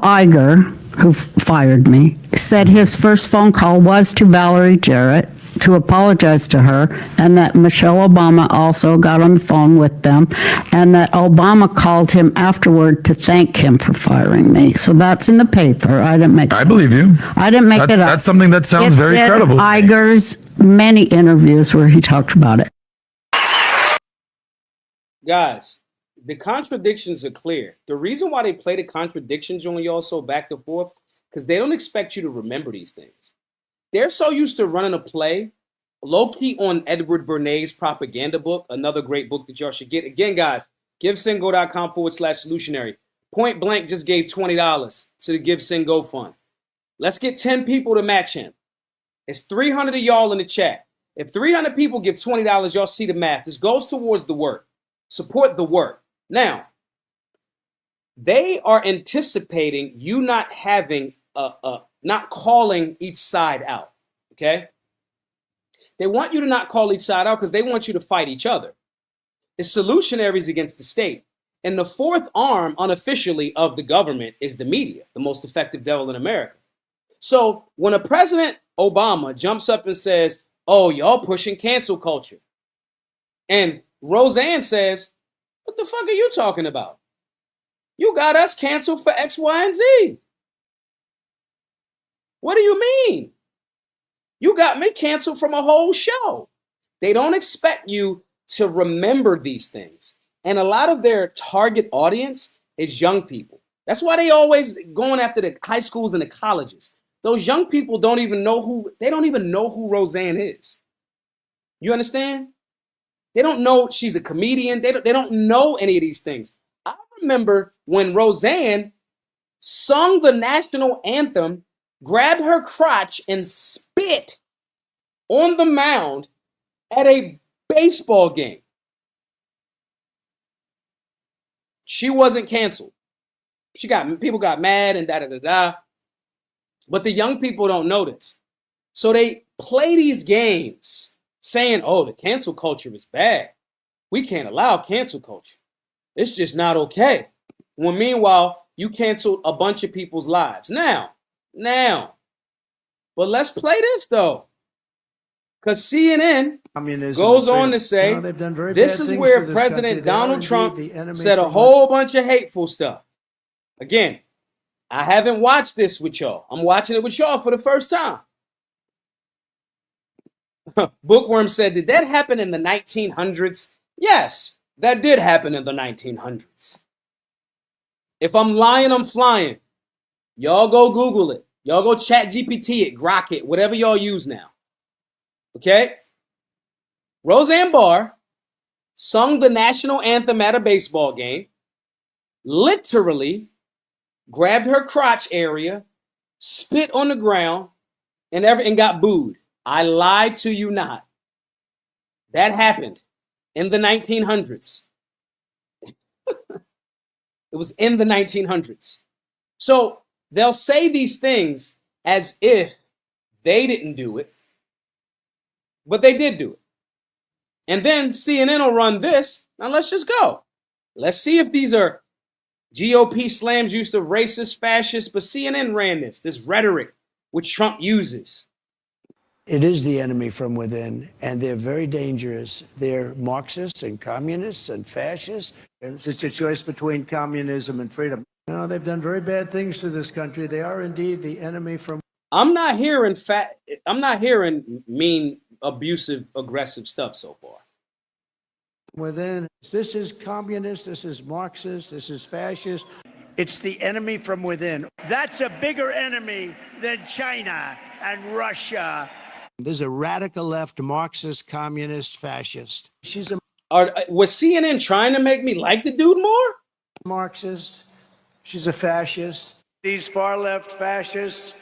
Iger, who fired me, said his first phone call was to Valerie Jarrett to apologize to her, and that Michelle Obama also got on the phone with them, and that Obama called him afterward to thank him for firing me. So that's in the paper. I didn't make. I believe you. I didn't make it up. That's something that sounds It's very in credible. Iger's many interviews where he talked about it. Guys, the contradictions are clear. The reason why they play the contradictions on y'all so back and forth, because they don't expect you to remember these things. They're so used to running a play, low-key on Edward Bernays' propaganda book, another great book that y'all should get. Again, guys, GiveSendGo.com/solutionary. Point Blank just gave $20 to the Give Send Go Fund. Let's get 10 people to match him. It's 300 of y'all in the chat. If 300 people give $20, y'all see the math. This goes towards the work. Support the work. Now, they are anticipating you not having not calling each side out, okay? They want you to not call each side out because they want you to fight each other. It's solutionaries against the state. And the fourth arm, unofficially, of the government is the media, the most effective devil in America. So when a President Obama jumps up and says, oh, y'all pushing cancel culture. And Roseanne says, what the fuck are you talking about? You got us canceled for X, Y, and Z. What do you mean? You got me canceled from a whole show. They don't expect you to remember these things. And a lot of their target audience is young people. That's why they always going after the high schools and the colleges. Those young people don't even know who Roseanne is. You understand? They don't know she's a comedian. They don't know any of these things. I remember when Roseanne sung the national anthem, grabbed her crotch and spit on the mound at a baseball game. She wasn't canceled. People got mad and da. But the young people don't know this. So they play these games saying, oh, the cancel culture is bad. We can't allow cancel culture. It's just not okay. When meanwhile, you canceled a bunch of people's lives. Now. But let's play this though. Because CNN goes on to say, this is where President Donald Trump said a whole bunch of hateful stuff. Again, I haven't watched this with y'all. I'm watching it with y'all for the first time. Bookworm said, did that happen in the 1900s? Yes, that did happen in the 1900s. If I'm lying, I'm flying. Y'all go Google it. Y'all go chat GPT it, Grok it, whatever y'all use now. Okay? Roseanne Barr sung the national anthem at a baseball game, literally grabbed her crotch area, spit on the ground, and got booed. I lied to you not. That happened in the 1900s. It was in the 1900s. So they'll say these things as if they didn't do it, but they did do it. And then CNN will run this. Now let's just go. Let's see if these are GOP slams used of racist, fascist, but CNN ran this rhetoric which Trump uses. It is the enemy from within, and they're very dangerous. They're Marxists and communists and fascists. And it's a choice between communism and freedom. No, they've done very bad things to this country. They are indeed the enemy from. I'm not hearing mean, abusive, aggressive stuff so far. Within. This is communist, this is Marxist, this is fascist. It's the enemy from within. That's a bigger enemy than China and Russia. There's a radical left Marxist, communist, fascist. She's a was CNN trying to make me like the dude more? Marxist. She's a fascist. These far left fascists,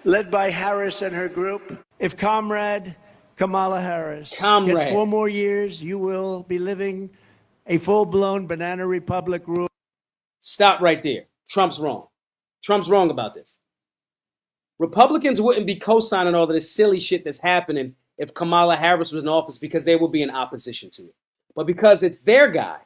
led by Harris and her group. If Comrade Kamala Harris gets 4 more years, you will be living a full-blown banana republic rule. Stop right there. Trump's wrong. Trump's wrong about this. Republicans wouldn't be co-signing all of this silly shit that's happening if Kamala Harris was in office because they would be in opposition to it. But because it's their guy,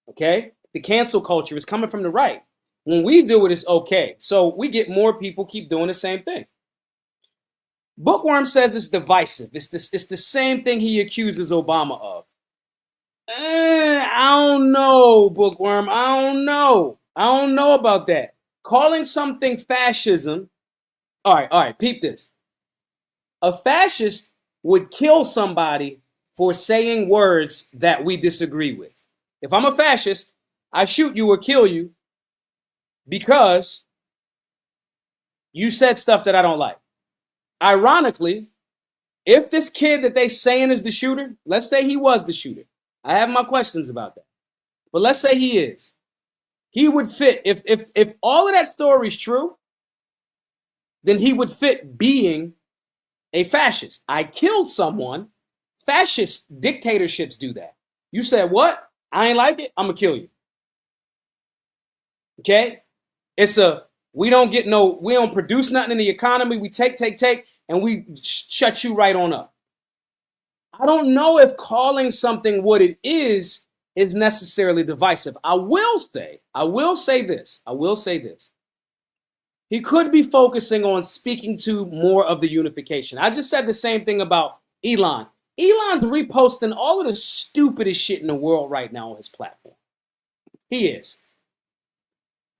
okay? The cancel culture is coming from the right. When we do it, it's okay. So we get more people keep doing the same thing. Bookworm says it's divisive. It's the same thing he accuses Obama of. I don't know, Bookworm. I don't know about that. Calling something fascism. All right, peep this. A fascist would kill somebody for saying words that we disagree with. If I'm a fascist, I shoot you or kill you because you said stuff that I don't like. Ironically, if this kid that they saying is the shooter, let's say he was the shooter. I have my questions about that. But let's say he is. He would fit, if all of that story is true, then he would fit being a fascist. I killed someone. Fascist dictatorships do that. You said what? I ain't like it. I'm going to kill you. Okay? We don't produce nothing in the economy. We take, and we shut you right on up. I don't know if calling something what it is necessarily divisive. I will say this. He could be focusing on speaking to more of the unification. I just said the same thing about Elon. Elon's reposting all of the stupidest shit in the world right now on his platform. He is.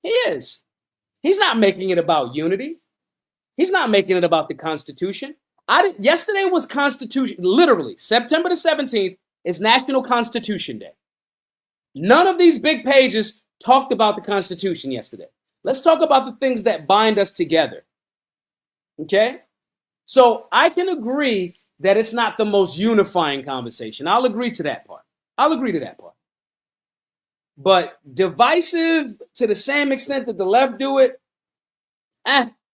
He is. He's not making it about unity. He's not making it about the Constitution. Yesterday was Constitution, literally, September the 17th is National Constitution Day. None of these big pages talked about the Constitution yesterday. Let's talk about the things that bind us together. Okay? So I can agree that it's not the most unifying conversation. I'll agree to that part. But divisive to the same extent that the left do it,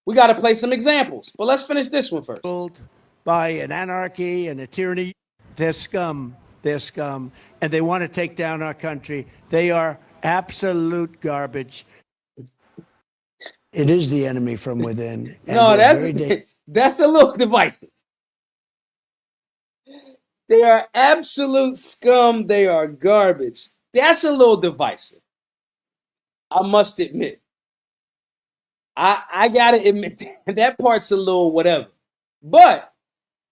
we got to play some examples. But let's finish this one first. By an anarchy and a tyranny, they're scum. They're scum. And they want to take down our country. They are absolute garbage. It is the enemy from within. No, that's a little divisive. They are absolute scum. They are garbage. That's a little divisive. I must admit. I gotta admit that part's a little whatever. But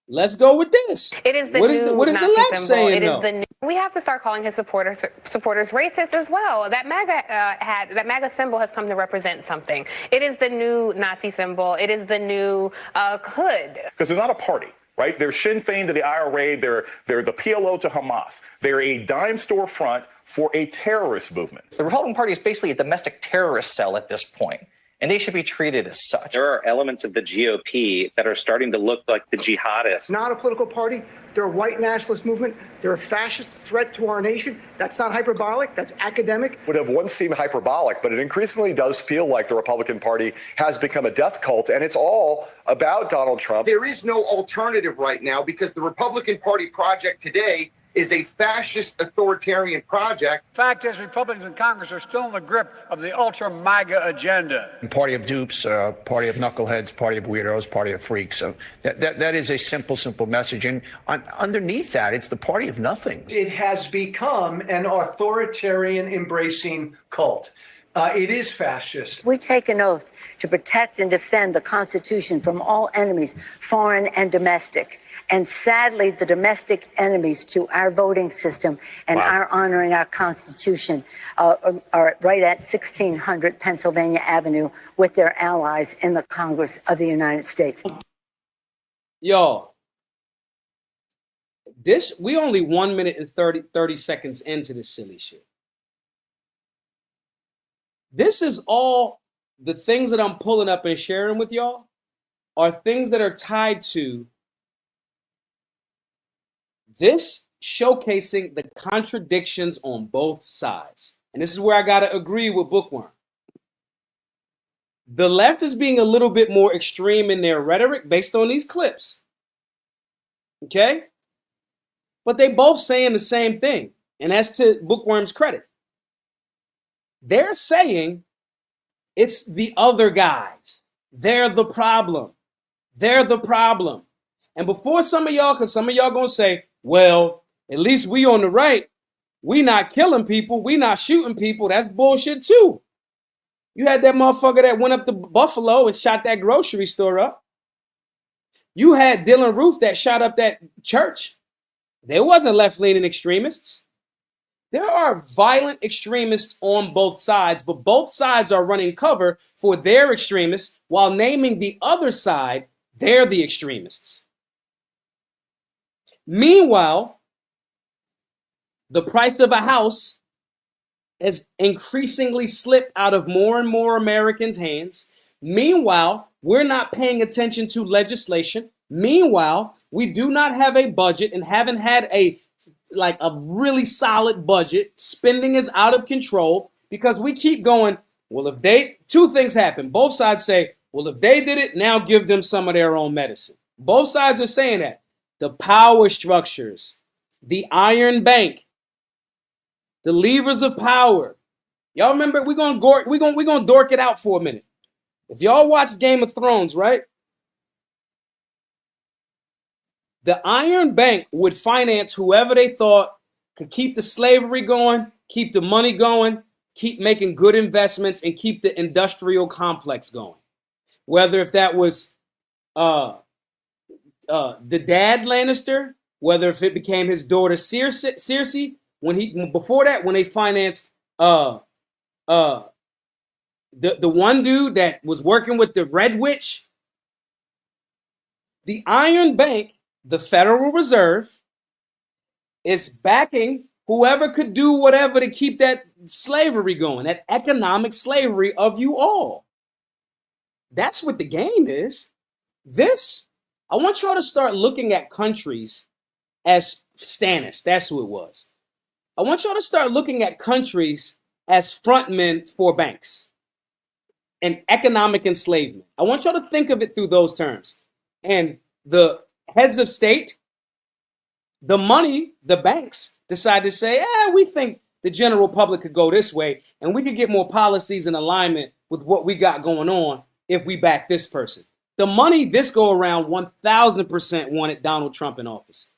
let's go with this. It is the what new is the left saying? It is the new, we have to start calling his supporters racist as well. That MAGA symbol has come to represent something. It is the new Nazi symbol. It is the new hood. Because they're not a party. Right? They're Sinn Féin to the IRA. They're the PLO to Hamas. They're a dime store front for a terrorist movement. The Republican Party is basically a domestic terrorist cell at this point, and they should be treated as such. There are elements of the GOP that are starting to look like the jihadists. Not a political party. They're a white nationalist movement. They're a fascist threat to our nation. That's not hyperbolic. That's academic. Would have once seemed hyperbolic, but it increasingly does feel like the Republican Party has become a death cult, and it's all about Donald Trump. There is no alternative right now because the Republican Party project today is a fascist authoritarian project. Fact is, Republicans in Congress are still in the grip of the ultra MAGA agenda. Party of dupes, party of knuckleheads, party of weirdos, party of freaks. So that is a simple message. And underneath that, it's the party of nothing. It has become an authoritarian embracing cult. It is fascist. We take an oath to protect and defend the Constitution from all enemies, foreign and domestic. And sadly, the domestic enemies to our voting system and our honoring our Constitution are right at 1600 Pennsylvania Avenue with their allies in the Congress of the United States. Y'all, we only 1 minute and 30 seconds into this silly shit. This is all the things that I'm pulling up and sharing with y'all are things that are tied to this showcasing the contradictions on both sides. And this is where I got to agree with Bookworm. The left is being a little bit more extreme in their rhetoric based on these clips. Okay? But they both saying the same thing. And that's to Bookworm's credit. They're saying it's the other guys. They're the problem. They're the problem. And before some of y'all, because some of y'all going to say, well, at least we on the right, we not killing people, we not shooting people. That's bullshit too. You had that motherfucker that went up to Buffalo and shot that grocery store up. You had Dylan Roof that shot up that church. There wasn't left-leaning extremists. There are violent extremists on both sides, but both sides are running cover for their extremists while naming the other side, they're the extremists. Meanwhile, the price of a house has increasingly slipped out of more and more Americans' hands. Meanwhile, we're not paying attention to legislation. Meanwhile, we do not have a budget and haven't had a really solid budget. Spending is out of control because we keep going, well, two things happen. Both sides say, well, if they did it, now give them some of their own medicine. Both sides are saying that. The power structures, the Iron Bank, the levers of power. Y'all remember, we're gonna dork it out for a minute. If y'all watch Game of Thrones, right? The Iron Bank would finance whoever they thought could keep the slavery going, keep the money going, keep making good investments, and keep the industrial complex going. Whether if that was the dad Lannister, whether if it became his daughter Cersei, before that, when they financed the one dude that was working with the Red Witch, the Iron Bank, the Federal Reserve, is backing whoever could do whatever to keep that slavery going, that economic slavery of you all. That's what the game is. I want y'all to start looking at countries as Stannis. That's who it was. I want y'all to start looking at countries as frontmen for banks and economic enslavement. I want y'all to think of it through those terms. And the heads of state, the money, the banks decide to say, we think the general public could go this way and we could get more policies in alignment with what we got going on if we back this person. The money this go around 1,000% wanted Donald Trump in office.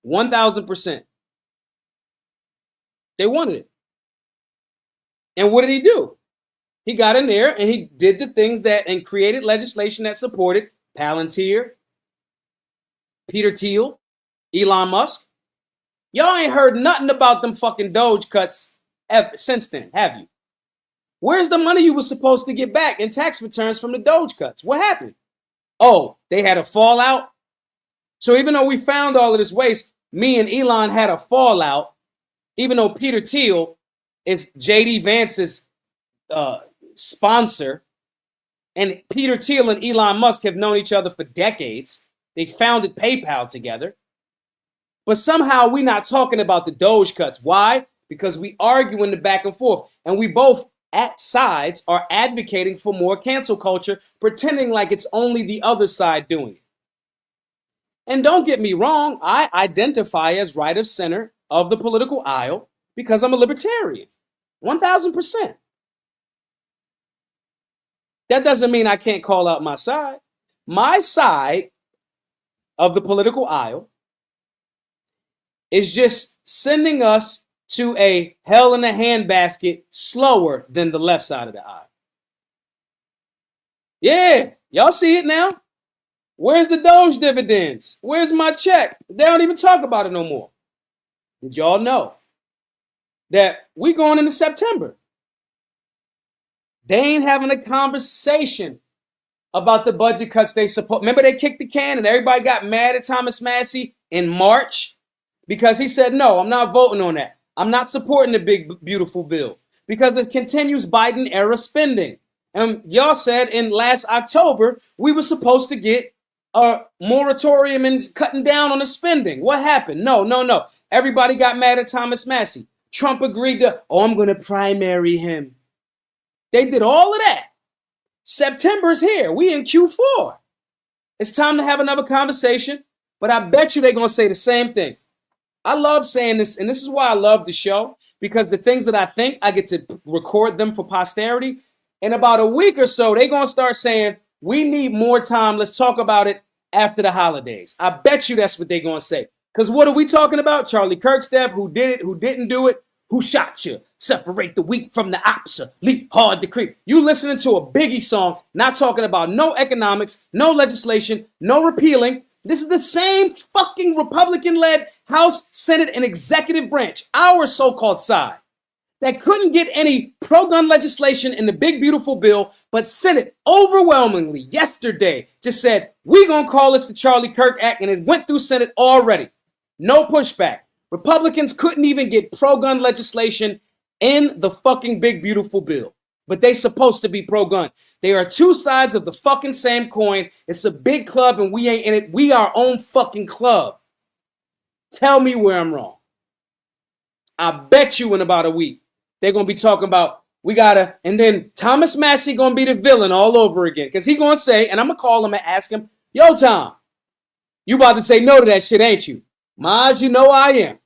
1,000%. They wanted it. And what did he do? He got in there and he did the things and created legislation that supported Palantir, Peter Thiel, Elon Musk. Y'all ain't heard nothing about them fucking Doge cuts since then, have you? Where's the money you were supposed to get back in tax returns from the Doge cuts? What happened? Oh, they had a fallout? So even though we found all of this waste, me and Elon had a fallout, even though Peter Thiel is J.D. Vance's sponsor, and Peter Thiel and Elon Musk have known each other for decades. They founded PayPal together. But somehow we're not talking about the Doge cuts. Why? Because we argue in the back and forth. And we both at sides are advocating for more cancel culture, pretending like it's only the other side doing it. And don't get me wrong, I identify as right of center of the political aisle because I'm a libertarian. 1,000%. That doesn't mean I can't call out my side. My side of the political aisle is just sending us to a hell in a handbasket slower than the left side of the aisle. Yeah, y'all see it now? Where's the Doge dividends? Where's my check? They don't even talk about it no more. Did y'all know that we going into September? They ain't having a conversation about the budget cuts they support. Remember they kicked the can and everybody got mad at Thomas Massie in March because he said, no, I'm not voting on that. I'm not supporting the big, beautiful bill because it continues Biden era spending. And y'all said in last October, we were supposed to get a moratorium and cutting down on the spending. What happened? No. Everybody got mad at Thomas Massie. Trump agreed to, I'm going to primary him. They did all of that. September's here. We in Q4. It's time to have another conversation, but I bet you they're going to say the same thing. I love saying this, and this is why I love the show, because the things that I think, I get to record them for posterity. In about a week or so, they're going to start saying, we need more time. Let's talk about it after the holidays. I bet you that's what they're going to say. Because what are we talking about? Charlie Kirk, who did it, who didn't do it, who shot you? Separate the wheat from the ops, leap hard to creep. You listening to a Biggie song, not talking about no economics, no legislation, no repealing. This is the same fucking Republican-led House, Senate, and executive branch, our so-called side, that couldn't get any pro-gun legislation in the big, beautiful bill, but Senate overwhelmingly yesterday just said, we're going to call this the Charlie Kirk Act, and it went through Senate already. No pushback. Republicans couldn't even get pro-gun legislation in the fucking big, beautiful bill. But they supposed to be pro-gun. They are two sides of the fucking same coin. It's a big club and we ain't in it. We our own fucking club. Tell me where I'm wrong. I bet you in about a week, they're going to be talking about, and then Thomas Massie going to be the villain all over again. Because he going to say, and I'm going to call him and ask him, yo, Tom, you about to say no to that shit, ain't you? Maj, you know I am.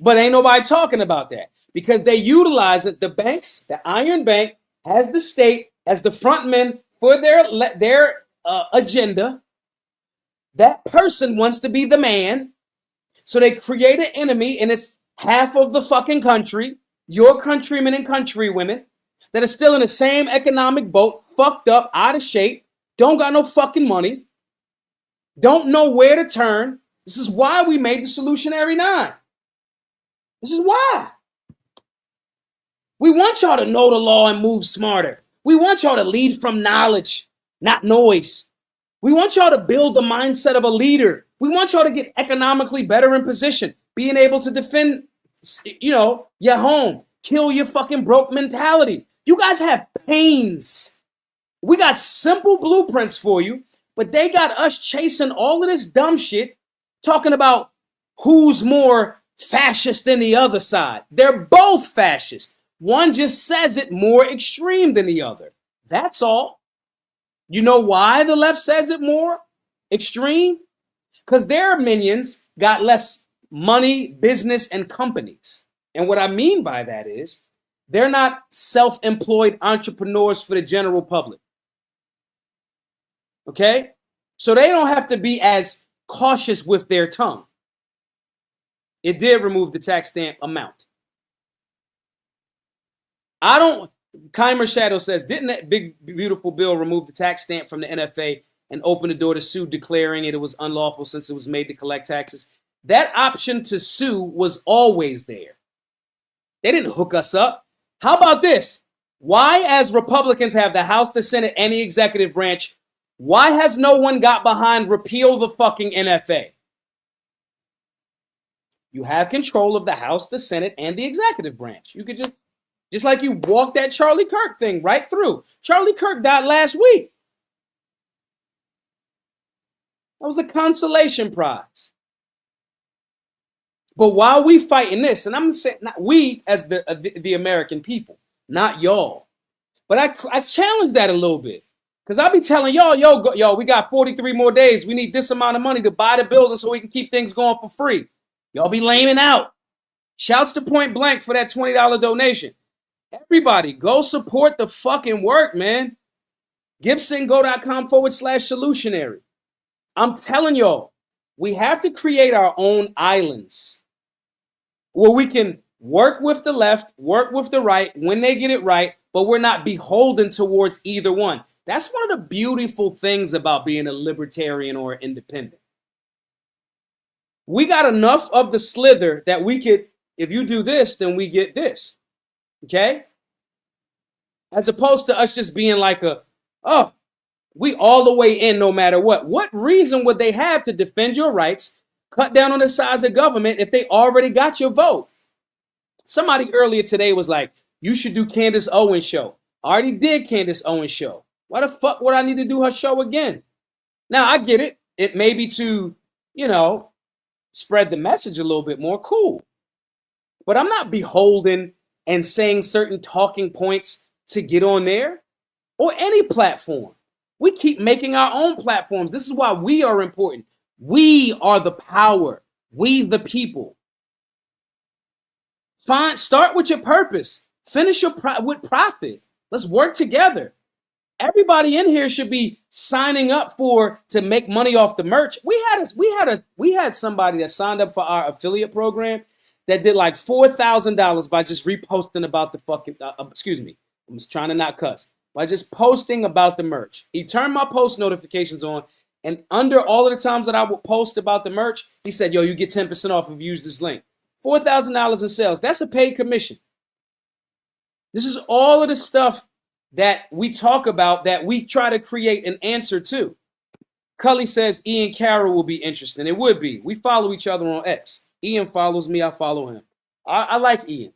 But ain't nobody talking about that because they utilize it. The banks, the Iron Bank, has the state as the front men for their agenda. That person wants to be the man. So they create an enemy and it's half of the fucking country, your countrymen and countrywomen. that are still in the same economic boat, fucked up, out of shape, don't got no fucking money, don't know where to turn. This is why we made the Solutionary 9. This is why. We want y'all to know the law and move smarter. We want y'all to lead from knowledge, not noise. We want y'all to build the mindset of a leader. We want y'all to get economically better in position, being able to defend, your home, kill your fucking broke mentality. You guys have pains. We got simple blueprints for you, but they got us chasing all of this dumb shit, talking about who's more fascist than the other side. They're both fascist. One just says it more extreme than the other. That's all. You know why the left says it more extreme? Because their minions got less money, business, and companies. And what I mean by that is they're not self-employed entrepreneurs for the general public. Okay? So they don't have to be as cautious with their tongue. It did remove the tax stamp amount. Keimer Shadow says, didn't that big, beautiful bill remove the tax stamp from the NFA and open the door to sue, declaring it was unlawful since it was made to collect taxes? That option to sue was always there. They didn't hook us up. How about this? Why, as Republicans have the House, the Senate, and the executive branch, why has no one got behind repeal the fucking NFA? You have control of the House, the Senate, and the executive branch. You could just like you walked that Charlie Kirk thing right through. Charlie Kirk died last week. That was a consolation prize. But while we fighting this, and I'm saying not we as the American people, not y'all, but I challenge that a little bit. Because I'll be telling y'all, yo, we got 43 more days. We need this amount of money to buy the building so we can keep things going for free. Y'all be laming out. Shouts to Point Blank for that $20 donation. Everybody, go support the fucking work, man. GibsonGo.com/solutionary. I'm telling y'all, we have to create our own islands where we can work with the left, work with the right when they get it right, but we're not beholden towards either one. That's one of the beautiful things about being a libertarian or independent. We got enough of the slither that we could, if you do this, then we get this. Okay? As opposed to us just being like we all the way in no matter what. What reason would they have to defend your rights, cut down on the size of government if they already got your vote? Somebody earlier today was like, you should do Candace Owens' show. I already did Candace Owens' show. Why the fuck would I need to do her show again? Now, I get it. It may be to, spread the message a little bit more. Cool. But I'm not beholden and saying certain talking points to get on there or any platform. We keep making our own platforms. This is why we are important. We are the power. We the people. Start with your purpose. Finish with profit. Let's work together. Everybody in here should be signing up to make money off the merch. We had somebody that signed up for our affiliate program that did like $4,000 by just reposting about the fucking. Excuse me, I'm just trying to not cuss. By just posting about the merch. He turned my post notifications on, and under all of the times that I would post about the merch, he said, "Yo, you get 10% off if you use this link." $4,000 in sales. That's a paid commission. This is all of the stuff that we talk about that we try to create an answer to. Cully says Ian Carroll will be interesting. It would be. We follow each other on X. Ian follows me. I follow him. I like Ian.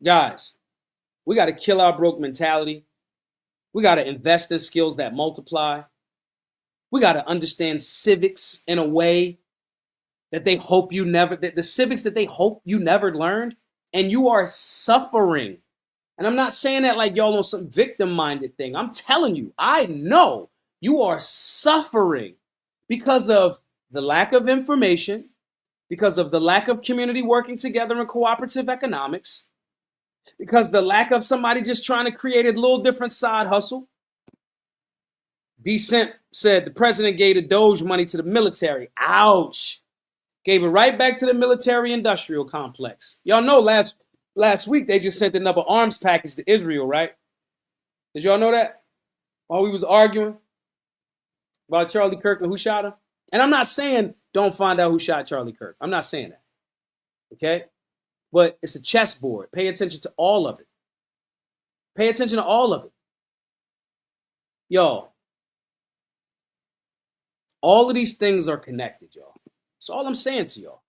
Guys, we got to kill our broke mentality. We got to invest in skills that multiply. We got to understand civics in a way that they hope you never, the civics that they hope you never learned. And you are suffering. And I'm not saying that like y'all on some victim-minded thing. I'm telling you, I know you are suffering because of the lack of information, because of the lack of community working together in cooperative economics, because the lack of somebody just trying to create a little different side hustle. Decent said the president gave the Doge money to the military. Ouch. Gave it right back to the military-industrial complex. Y'all know last week they just sent another arms package to Israel, right? Did y'all know that? While we was arguing about Charlie Kirk and who shot him? And I'm not saying don't find out who shot Charlie Kirk. I'm not saying that. Okay? But it's a chessboard. Pay attention to all of it. Pay attention to all of it. Y'all, all of these things are connected, y'all. That's all I'm saying to y'all.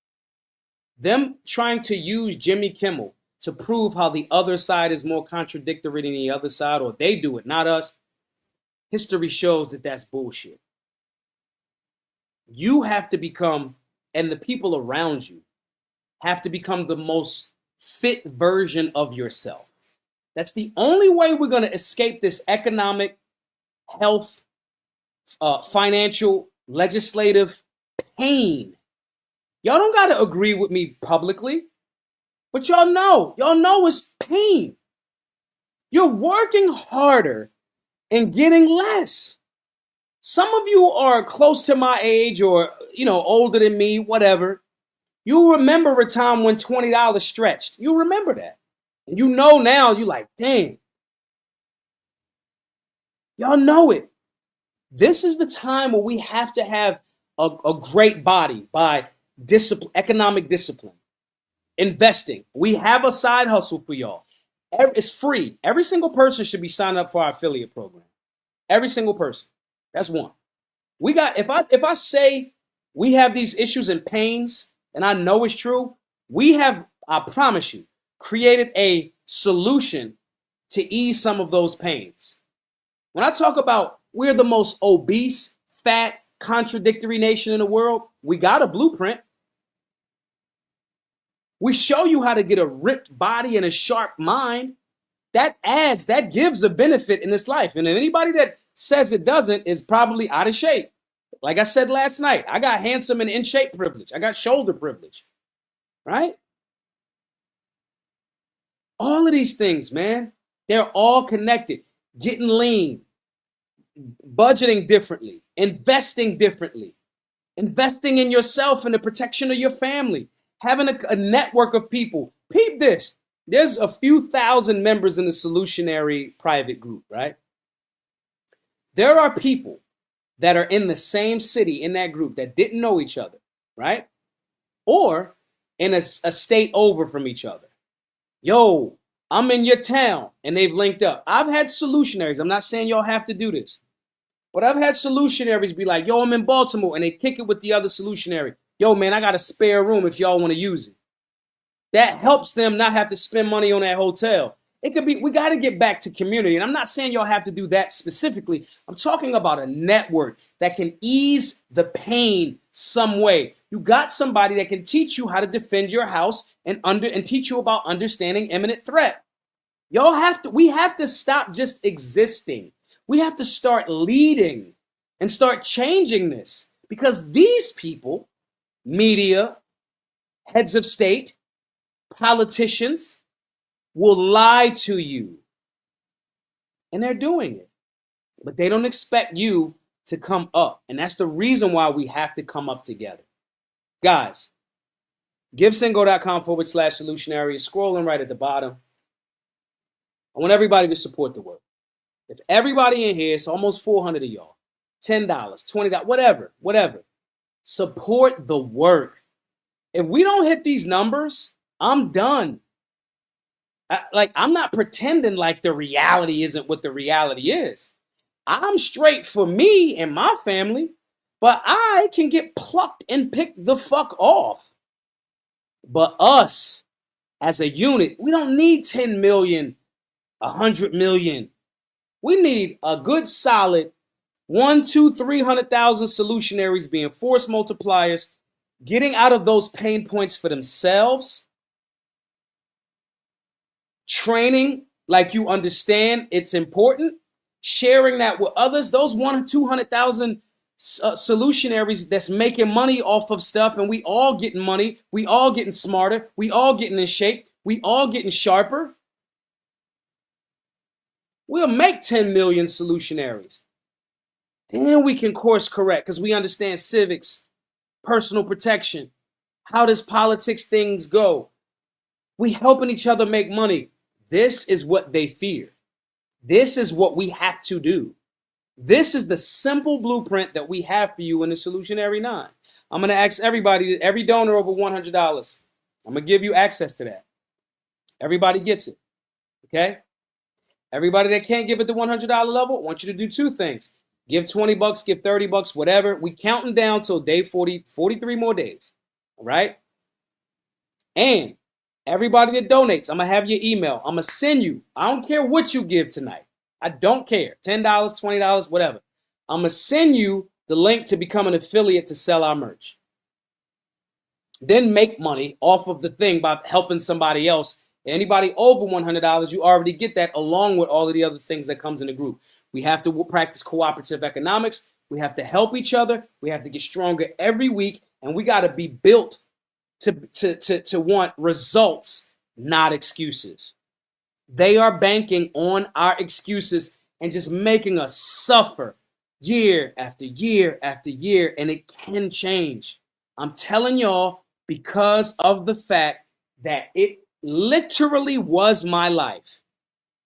Them trying to use Jimmy Kimmel to prove how the other side is more contradictory than the other side, or they do it, not us. History shows that that's bullshit. You have to become, and the people around you have to become the most fit version of yourself. That's the only way we're going to escape this economic, health, financial, legislative pain. Y'all don't got to agree with me publicly, but y'all know it's pain. You're working harder and getting less. Some of you are close to my age or, older than me, whatever. You remember a time when $20 stretched. You remember that. And now, you're like, dang. Y'all know it. This is the time where we have to have a great body by discipline, economic discipline, investing. We have a side hustle for y'all. It's free. Every single person should be signed up for our affiliate program. Every single person. That's one. We got, if I say we have these issues and pains, and I know it's true, we have, I promise you, created a solution to ease some of those pains. When I talk about we're the most obese, fat, contradictory nation in the world, we got a blueprint. We show you how to get a ripped body and a sharp mind. That gives a benefit in this life. And anybody that says it doesn't is probably out of shape. Like I said last night, I got handsome and in shape privilege. I got shoulder privilege, right? All of these things, man, they're all connected. Getting lean, budgeting differently, investing differently, investing in yourself and the protection of your family, having a network of people. Peep this. There's a few thousand members in the solutionary private group, right? There are people that are in the same city in that group that didn't know each other, right? Or in a state over from each other. Yo, I'm in your town, and they've linked up. I've had solutionaries. I'm not saying y'all have to do this, but I've had solutionaries be like, yo, I'm in Baltimore, and they kick it with the other solutionary. Yo, man, I got a spare room if y'all want to use it. That helps them not have to spend money on that hotel. It could be, we got to get back to community. And I'm not saying y'all have to do that specifically. I'm talking about a network that can ease the pain some way. You got somebody that can teach you how to defend your house and teach you about understanding imminent threat. We have to stop just existing. We have to start leading and start changing this, because these people, media, heads of state, politicians, will lie to you. And they're doing it. But they don't expect you to come up. And that's the reason why we have to come up together. Guys, GiveSendGo.com/solutionary is scrolling right at the bottom. I want everybody to support the work. If everybody in here, it's almost 400 of y'all, $10, $20, whatever. Support the work. If we don't hit these numbers, I'm done. I'm not pretending like the reality isn't what the reality is. I'm straight for me and my family, but I can get plucked and picked the fuck off. But us, as a unit, we don't need 10 million, 100 million. We need a good solid 300,000 solutionaries being force multipliers, getting out of those pain points for themselves, training like you understand it's important, sharing that with others. Those 200,000 solutionaries that's making money off of stuff, and we all getting money, we all getting smarter, we all getting in shape, we all getting sharper. We'll make 10 million solutionaries. Then we can course correct because we understand civics, personal protection, How does politics things go? We helping each other make money. This is what they fear. This is what we have to do. This is the simple blueprint that we have for you in the Solutionary 9. I'm going to ask everybody, every donor over $100, I'm going to give you access to that. Everybody gets it. Okay? Everybody that can't give at the $100 level, I want you to do two things. Give 20 bucks, give 30 bucks, whatever. We counting down till day 40, 43 more days. All right? And everybody that donates, I'm going to have your email. I'm going to send you. I don't care what you give tonight. I don't care. $10, $20, whatever. I'm going to send you the link to become an affiliate to sell our merch. Then make money off of the thing by helping somebody else. Anybody over $100, you already get that along with all of the other things that comes in the group. We have to practice cooperative economics. We have to help each other. We have to get stronger every week. And we got to be built to want results, not excuses. They are banking on our excuses and just making us suffer year after year after year. And it can change. I'm telling y'all, because of the fact that it literally was my life,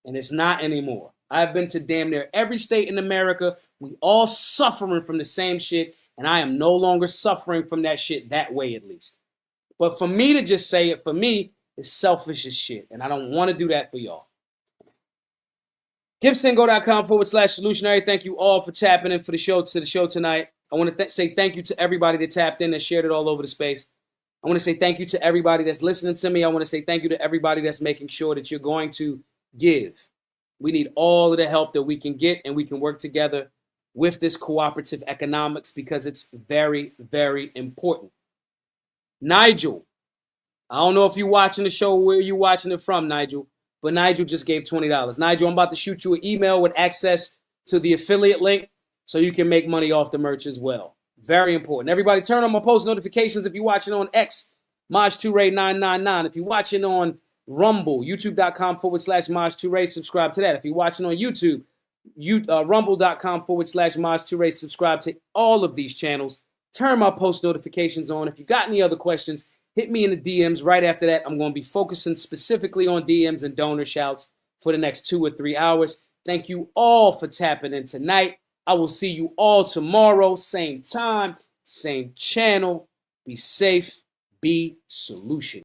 and it's not anymore. I've been to damn near every state in America. We all suffering from the same shit, and I am no longer suffering from that shit that way, at least. But for me to just say it, for me, is selfish as shit, and I don't want to do that for y'all. GiveSendGo.com/solutionary. Thank you all for tapping in for the show tonight. I want to say thank you to everybody that tapped in and shared it all over the space. I want to say thank you to everybody that's listening to me. I want to say thank you to everybody that's making sure that you're going to give. We need all of the help that we can get, and we can work together with this cooperative economics because it's very, very important. Nigel, I don't know if you're watching the show, where you're watching it from, Nigel, but Nigel just gave $20. Nigel, I'm about to shoot you an email with access to the affiliate link so you can make money off the merch as well. Very important. Everybody turn on my post notifications if you're watching on X, Maj2Ray999. If you're watching on Rumble, youtube.com/Maj2Ray, subscribe to that. If you're watching on YouTube, rumble.com/Maj2Ray, subscribe to all of these channels. Turn my post notifications on. If you got any other questions, hit me in the DMs. Right after that, I'm going to be focusing specifically on DMs and donor shouts for the next 2 or 3 hours. Thank you all for tapping in tonight. I will see you all tomorrow, same time, same channel. Be safe, be solution.